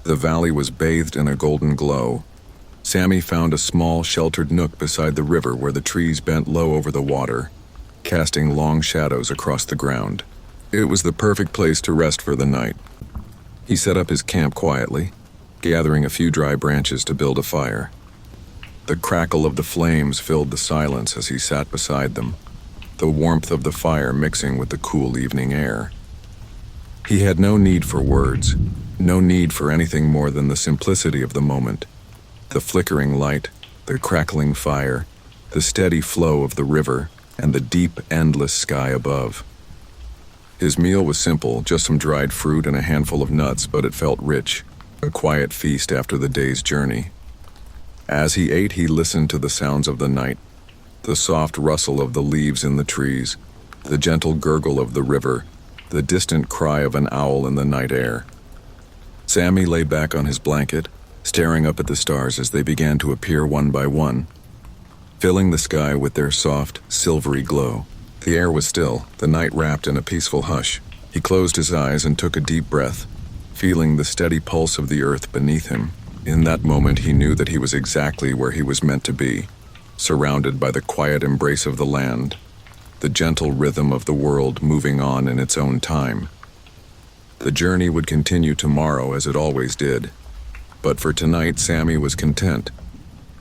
the valley was bathed in a golden glow. Sammy found a small, sheltered nook beside the river where the trees bent low over the water, casting long shadows across the ground. It was the perfect place to rest for the night. He set up his camp quietly, gathering a few dry branches to build a fire. The crackle of the flames filled the silence as he sat beside them, the warmth of the fire mixing with the cool evening air. He had no need for words, no need for anything more than the simplicity of the moment. The flickering light, the crackling fire, the steady flow of the river, and the deep, endless sky above. His meal was simple, just some dried fruit and a handful of nuts, but it felt rich, a quiet feast after the day's journey. As he ate, he listened to the sounds of the night, the soft rustle of the leaves in the trees, the gentle gurgle of the river, the distant cry of an owl in the night air. Sammy lay back on his blanket, staring up at the stars as they began to appear one by one, filling the sky with their soft, silvery glow. The air was still, the night wrapped in a peaceful hush. He closed his eyes and took a deep breath, feeling the steady pulse of the earth beneath him. In that moment, he knew that he was exactly where he was meant to be, surrounded by the quiet embrace of the land, the gentle rhythm of the world moving on in its own time. The journey would continue tomorrow as it always did, but for tonight, Sammy was content.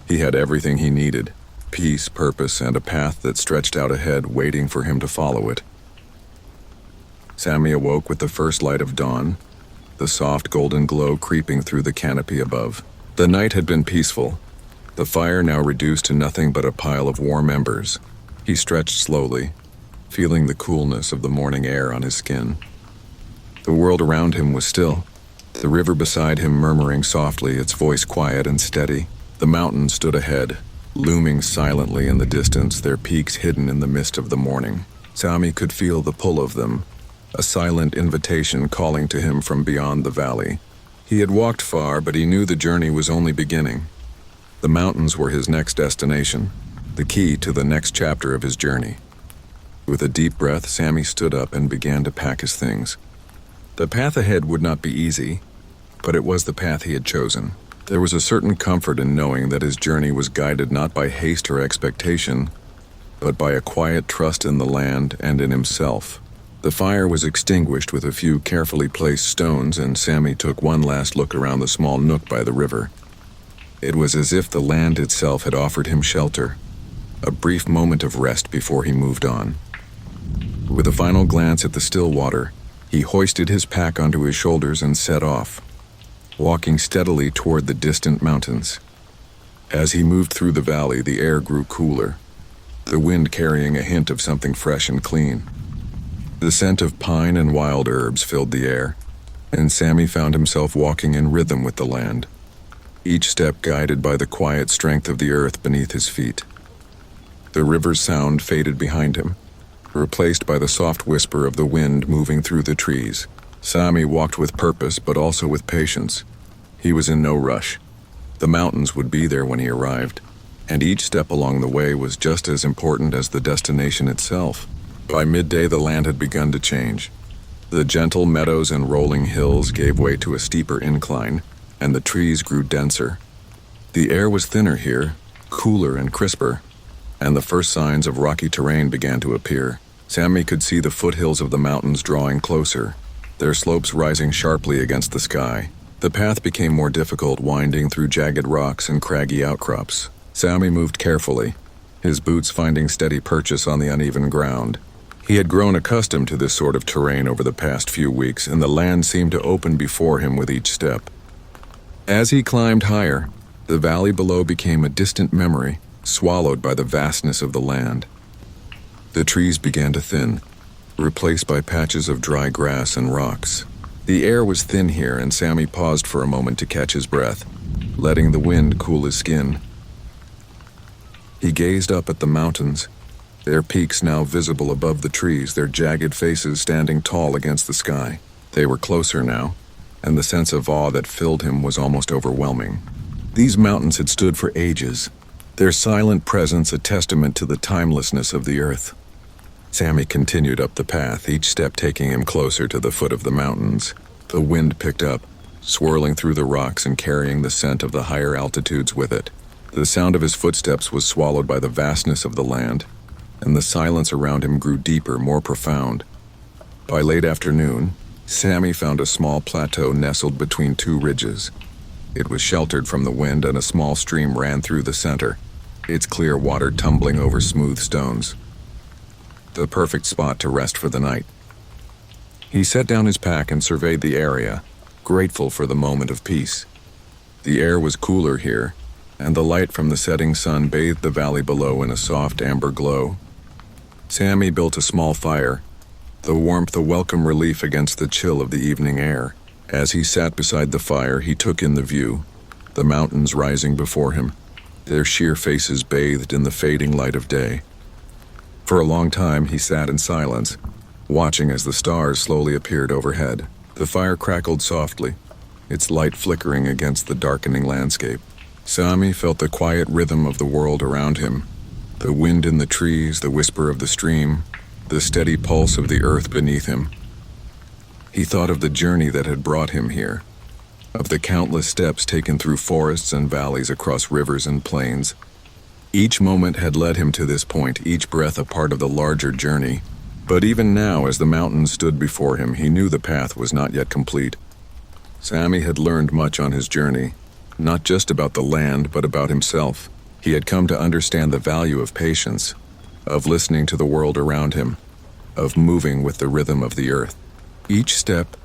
He had everything he needed: peace, purpose, and a path that stretched out ahead, waiting for him to follow it. Sammy awoke with the first light of dawn, the soft golden glow creeping through the canopy above. The night had been peaceful, the fire now reduced to nothing but a pile of warm embers. He stretched slowly, feeling the coolness of the morning air on his skin. The world around him was still, the river beside him murmuring softly, its voice quiet and steady. The mountains stood ahead, looming silently in the distance, their peaks hidden in the mist of the morning. Sammy could feel the pull of them, a silent invitation calling to him from beyond the valley. He had walked far, but he knew the journey was only beginning. The mountains were his next destination, the key to the next chapter of his journey. With a deep breath, Sammy stood up and began to pack his things. The path ahead would not be easy, but it was the path he had chosen. There was a certain comfort in knowing that his journey was guided not by haste or expectation, but by a quiet trust in the land and in himself. The fire was extinguished with a few carefully placed stones, and Sammy took one last look around the small nook by the river. It was as if the land itself had offered him shelter, a brief moment of rest before he moved on. With a final glance at the still water, he hoisted his pack onto his shoulders and set off, walking steadily toward the distant mountains. As he moved through the valley, the air grew cooler, the wind carrying a hint of something fresh and clean. The scent of pine and wild herbs filled the air, and Sammy found himself walking in rhythm with the land. each step guided by the quiet strength of the earth beneath his feet. The river's sound faded behind him, replaced by the soft whisper of the wind moving through the trees. Sammy walked with purpose, but also with patience. He was in no rush. The mountains would be there when he arrived, and each step along the way was just as important as the destination itself. By midday, the land had begun to change. The gentle meadows and rolling hills gave way to a steeper incline, and the trees grew denser. The air was thinner here, cooler and crisper, and the first signs of rocky terrain began to appear. Sammy could see the foothills of the mountains drawing closer, their slopes rising sharply against the sky. The path became more difficult, winding through jagged rocks and craggy outcrops. Sammy moved carefully, his boots finding steady purchase on the uneven ground. He had grown accustomed to this sort of terrain over the past few weeks, and the land seemed to open before him with each step. As he climbed higher, the valley below became a distant memory, swallowed by the vastness of the land. The trees began to thin, replaced by patches of dry grass and rocks. The air was thin here, and Sammy paused for a moment to catch his breath, letting the wind cool his skin. He gazed up at the mountains, their peaks now visible above the trees, their jagged faces standing tall against the sky. They were closer now, and the sense of awe that filled him was almost overwhelming. These mountains had stood for ages, their silent presence a testament to the timelessness of the earth. Sammy continued up the path, each step taking him closer to the foot of the mountains. The wind picked up, swirling through the rocks and carrying the scent of the higher altitudes with it. The sound of his footsteps was swallowed by the vastness of the land, and the silence around him grew deeper, more profound. By late afternoon, Sammy found a small plateau nestled between two ridges. It was sheltered from the wind, and a small stream ran through the center, its clear water tumbling over smooth stones. The perfect spot to rest for the night. He set down his pack and surveyed the area, grateful for the moment of peace. The air was cooler here, and the light from the setting sun bathed the valley below in a soft amber glow. Sammy built a small fire, the warmth a welcome relief against the chill of the evening air. As he sat beside the fire, he took in the view, the mountains rising before him, their sheer faces bathed in the fading light of day. For a long time he sat in silence, watching as the stars slowly appeared overhead. The fire crackled softly, its light flickering against the darkening landscape. Sammy felt the quiet rhythm of the world around him, the wind in the trees, the whisper of the stream, the steady pulse of the earth beneath him. He thought of the journey that had brought him here, of the countless steps taken through forests and valleys, across rivers and plains. Each moment had led him to this point, each breath a part of the larger journey. But even now, as the mountains stood before him, he knew the path was not yet complete. Sammy had learned much on his journey, not just about the land, but about himself. He had come to understand the value of patience, of listening to the world around him, of moving with the rhythm of the earth. Each step,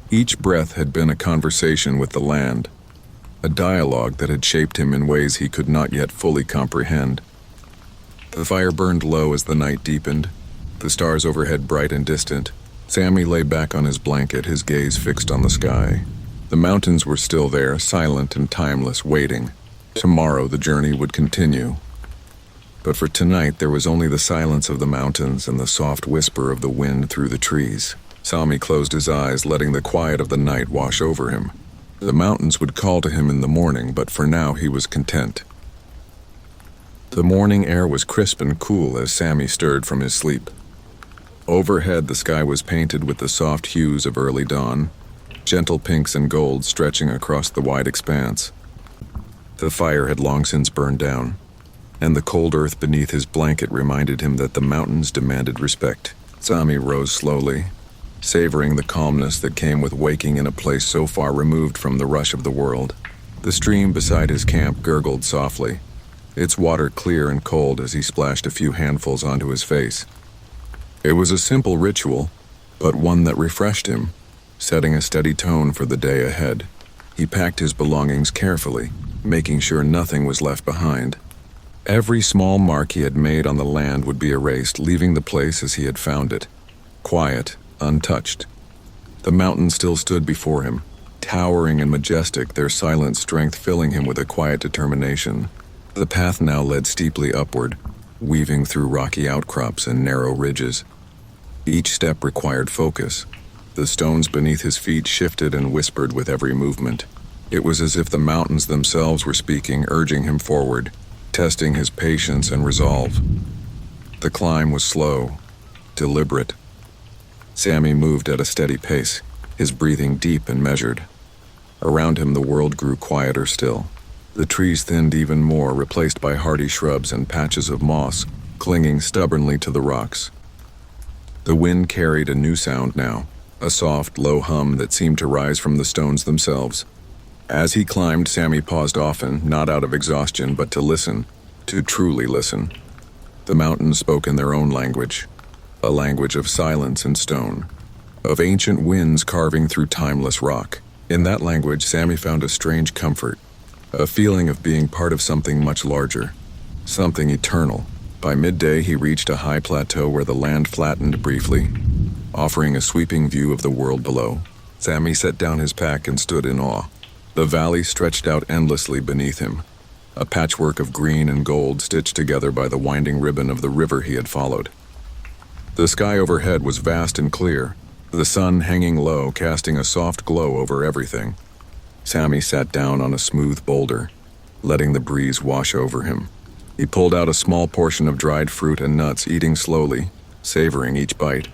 each breath had been a conversation with the land, a dialogue that had shaped him in ways he could not yet fully comprehend. The fire burned low as the night deepened, the stars overhead bright and distant. Sammy lay back on his blanket, his gaze fixed on the sky. The mountains were still there, silent and timeless, waiting. Tomorrow the journey would continue. But for tonight there was only the silence of the mountains and the soft whisper of the wind through the trees. Sammy closed his eyes, letting the quiet of the night wash over him. The mountains would call to him in the morning, but for now he was content. The morning air was crisp and cool as Sammy stirred from his sleep. Overhead, the sky was painted with the soft hues of early dawn, gentle pinks and golds stretching across the wide expanse. The fire had long since burned down, and the cold earth beneath his blanket reminded him that the mountains demanded respect. Sammy rose slowly, savoring the calmness that came with waking in a place so far removed from the rush of the world. The stream beside his camp gurgled softly, its water clear and cold as he splashed a few handfuls onto his face. It was a simple ritual, but one that refreshed him, setting a steady tone for the day ahead. He packed his belongings carefully, making sure nothing was left behind. Every small mark he had made on the land would be erased, leaving the place as he had found it, quiet, untouched. The mountain still stood before him, Towering and majestic, their silent strength filling him with a quiet determination. The path now led steeply upward, weaving through rocky outcrops and narrow ridges. Each step required focus. The stones beneath his feet shifted and whispered with every movement. It was as if the mountains themselves were speaking, urging him forward, testing his patience and resolve. The climb was slow, deliberate. Sammy moved at a steady pace, his breathing deep and measured. Around him the world grew quieter still. The trees thinned even more, replaced by hardy shrubs and patches of moss, clinging stubbornly to the rocks. The wind carried a new sound now, a soft, low hum that seemed to rise from the stones themselves. As he climbed, Sammy paused often, not out of exhaustion, but to listen, to truly listen. The mountains spoke in their own language, a language of silence and stone, of ancient winds carving through timeless rock. In that language, Sammy found a strange comfort, a feeling of being part of something much larger, something eternal. By midday, he reached a high plateau where the land flattened briefly, offering a sweeping view of the world below. Sammy set down his pack and stood in awe. The valley stretched out endlessly beneath him, a patchwork of green and gold stitched together by the winding ribbon of the river he had followed. The sky overhead was vast and clear, the sun hanging low, casting a soft glow over everything. Sammy sat down on a smooth boulder, letting the breeze wash over him. He pulled out a small portion of dried fruit and nuts, eating slowly, savoring each bite.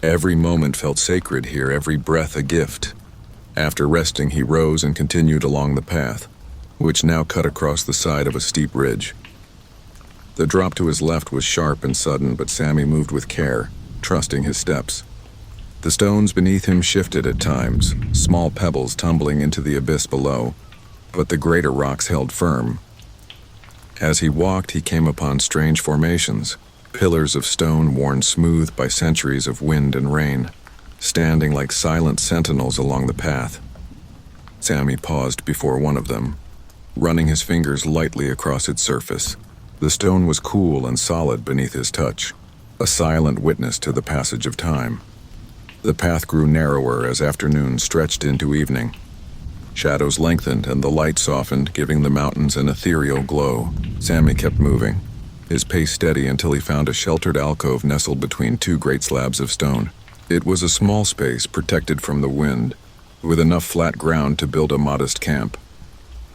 Every moment felt sacred here, every breath a gift. After resting, he rose and continued along the path, which now cut across the side of a steep ridge. The drop to his left was sharp and sudden, but Sammy moved with care, trusting his steps. The stones beneath him shifted at times, small pebbles tumbling into the abyss below, but the greater rocks held firm. As he walked, he came upon strange formations, pillars of stone worn smooth by centuries of wind and rain, standing like silent sentinels along the path. Sammy paused before one of them, running his fingers lightly across its surface. The stone was cool and solid beneath his touch, a silent witness to the passage of time. The path grew narrower as afternoon stretched into evening. Shadows lengthened and the light softened, giving the mountains an ethereal glow. Sammy kept moving, his pace steady until he found a sheltered alcove nestled between two great slabs of stone. It was a small space protected from the wind, with enough flat ground to build a modest camp.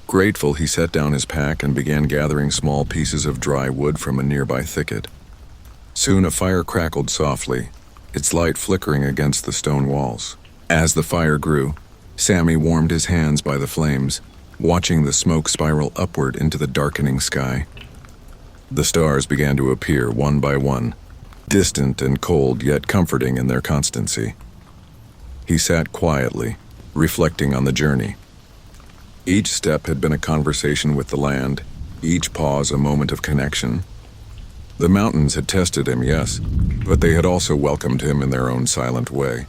Grateful, he set down his pack and began gathering small pieces of dry wood from a nearby thicket. Soon a fire crackled softly, its light flickering against the stone walls. As the fire grew, Sammy warmed his hands by the flames, watching the smoke spiral upward into the darkening sky. The stars began to appear one by one, distant and cold yet comforting in their constancy. He sat quietly, reflecting on the journey. Each step had been a conversation with the land, each pause a moment of connection. The mountains had tested him, yes, but they had also welcomed him in their own silent way.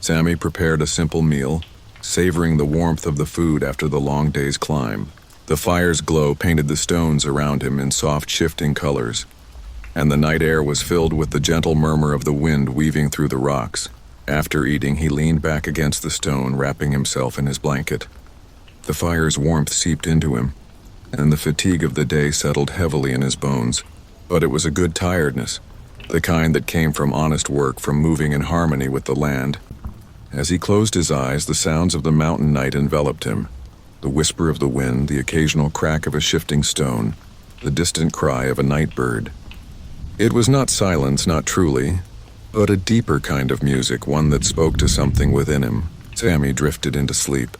Sammy prepared a simple meal, savoring the warmth of the food after the long day's climb. The fire's glow painted the stones around him in soft, shifting colors, and the night air was filled with the gentle murmur of the wind weaving through the rocks. After eating, he leaned back against the stone, wrapping himself in his blanket. The fire's warmth seeped into him, and the fatigue of the day settled heavily in his bones. But it was a good tiredness, the kind that came from honest work, from moving in harmony with the land. As he closed his eyes, the sounds of the mountain night enveloped him. The whisper of the wind, the occasional crack of a shifting stone, the distant cry of a night bird. It was not silence, not truly, but a deeper kind of music, one that spoke to something within him. Sammy drifted into sleep,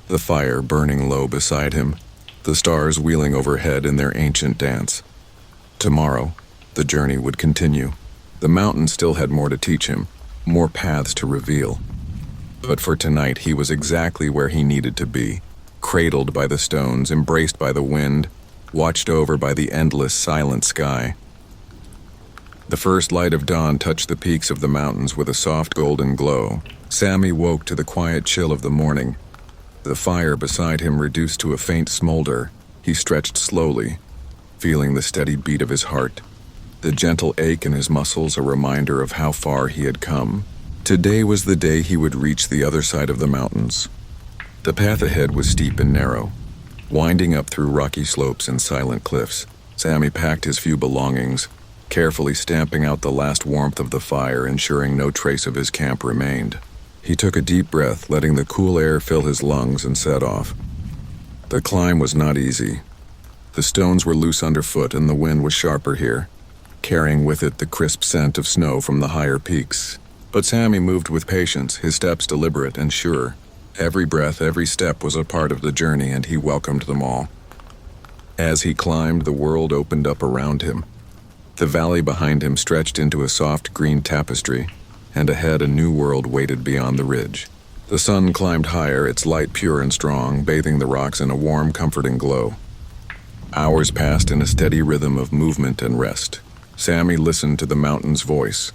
the fire burning low beside him, the stars wheeling overhead in their ancient dance. Tomorrow, the journey would continue. The mountain still had more to teach him, more paths to reveal. But for tonight, he was exactly where he needed to be, cradled by the stones, embraced by the wind, watched over by the endless, silent sky. The first light of dawn touched the peaks of the mountains with a soft golden glow. Sammy woke to the quiet chill of the morning. The fire beside him reduced to a faint smolder. He stretched slowly, feeling the steady beat of his heart, the gentle ache in his muscles, a reminder of how far he had come. Today was the day he would reach the other side of the mountains. The path ahead was steep and narrow, winding up through rocky slopes and silent cliffs. Sammy packed his few belongings, carefully stamping out the last warmth of the fire, ensuring no trace of his camp remained. He took a deep breath, letting the cool air fill his lungs, and set off. The climb was not easy. The stones were loose underfoot and the wind was sharper here, carrying with it the crisp scent of snow from the higher peaks. But Sammy moved with patience, his steps deliberate and sure. Every breath, every step was a part of the journey, and he welcomed them all. As he climbed, the world opened up around him. The valley behind him stretched into a soft green tapestry, and ahead a new world waited beyond the ridge. The sun climbed higher, its light pure and strong, bathing the rocks in a warm, comforting glow. Hours passed in a steady rhythm of movement and rest. Sammy listened to the mountain's voice,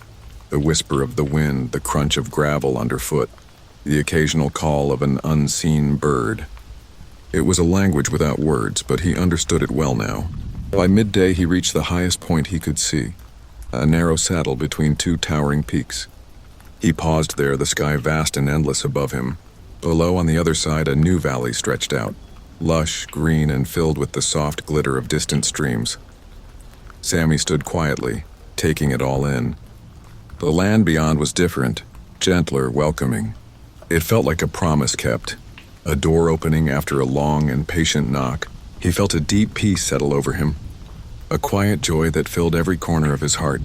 the whisper of the wind, the crunch of gravel underfoot, the occasional call of an unseen bird. It was a language without words, but he understood it well now. By midday he reached the highest point he could see, a narrow saddle between two towering peaks. He paused there, the sky vast and endless above him. Below, on the other side, a new valley stretched out, lush, green, and filled with the soft glitter of distant streams. Sammy stood quietly, taking it all in. The land beyond was different, gentler, welcoming. It felt like a promise kept, a door opening after a long and patient knock. He felt a deep peace settle over him, a quiet joy that filled every corner of his heart.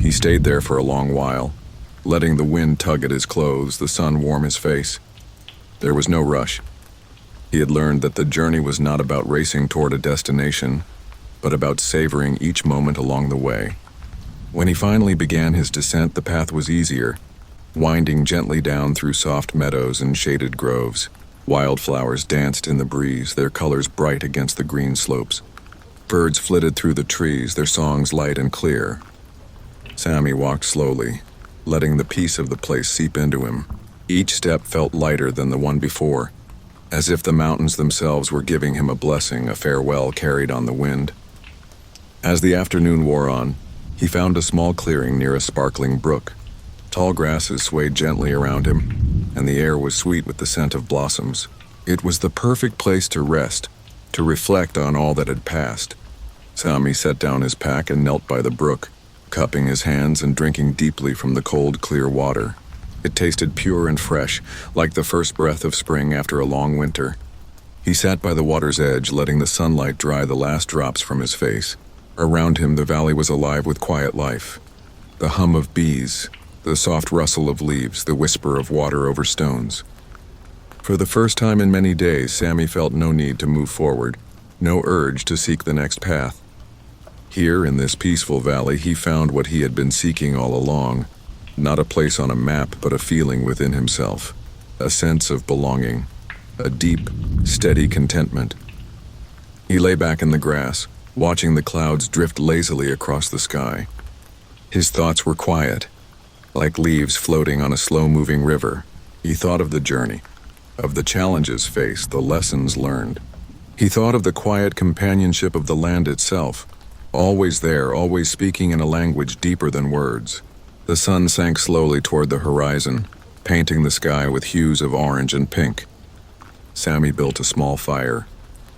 He stayed there for a long while, letting the wind tug at his clothes, the sun warm his face. There was no rush. He had learned that the journey was not about racing toward a destination, but about savoring each moment along the way. When he finally began his descent, the path was easier, winding gently down through soft meadows and shaded groves. Wildflowers danced in the breeze, their colors bright against the green slopes. Birds flitted through the trees, their songs light and clear. Sammy walked slowly, letting the peace of the place seep into him. Each step felt lighter than the one before, as if the mountains themselves were giving him a blessing, a farewell carried on the wind. As the afternoon wore on, he found a small clearing near a sparkling brook. Tall grasses swayed gently around him, and the air was sweet with the scent of blossoms. It was the perfect place to rest, to reflect on all that had passed. Sammy set down his pack and knelt by the brook, cupping his hands and drinking deeply from the cold, clear water. It tasted pure and fresh, like the first breath of spring after a long winter. He sat by the water's edge, letting the sunlight dry the last drops from his face. Around him, the valley was alive with quiet life. The hum of bees, the soft rustle of leaves, the whisper of water over stones. For the first time in many days, Sammy felt no need to move forward, no urge to seek the next path. Here, in this peaceful valley, he found what he had been seeking all along. Not a place on a map, but a feeling within himself. A sense of belonging. A deep, steady contentment. He lay back in the grass, watching the clouds drift lazily across the sky. His thoughts were quiet, like leaves floating on a slow-moving river. He thought of the journey, of the challenges faced, the lessons learned. He thought of the quiet companionship of the land itself, always there, always speaking in a language deeper than words. The sun sank slowly toward the horizon, painting the sky with hues of orange and pink. Sammy built a small fire,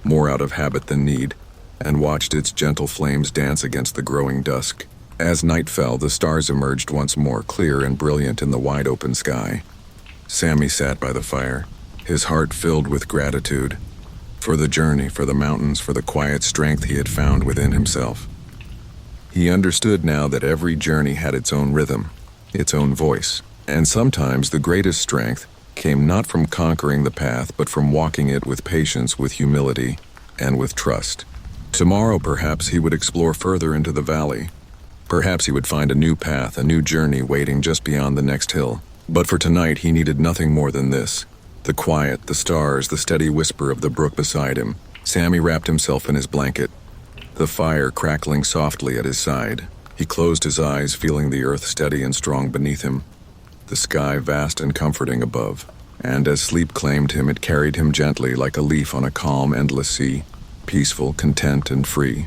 more out of habit than need, and watched its gentle flames dance against the growing dusk. As night fell, the stars emerged once more, clear and brilliant in the wide-open sky. Sammy sat by the fire, his heart filled with gratitude for the journey, for the mountains, for the quiet strength he had found within himself. He understood now that every journey had its own rhythm, its own voice, and sometimes the greatest strength came not from conquering the path, but from walking it with patience, with humility, and with trust. Tomorrow, perhaps, he would explore further into the valley. Perhaps he would find a new path, a new journey waiting just beyond the next hill. But for tonight, he needed nothing more than this. The quiet, the stars, the steady whisper of the brook beside him. Sammy wrapped himself in his blanket, the fire crackling softly at his side. He closed his eyes, feeling the earth steady and strong beneath him, the sky vast and comforting above. And as sleep claimed him, it carried him gently like a leaf on a calm, endless sea, peaceful, content, and free.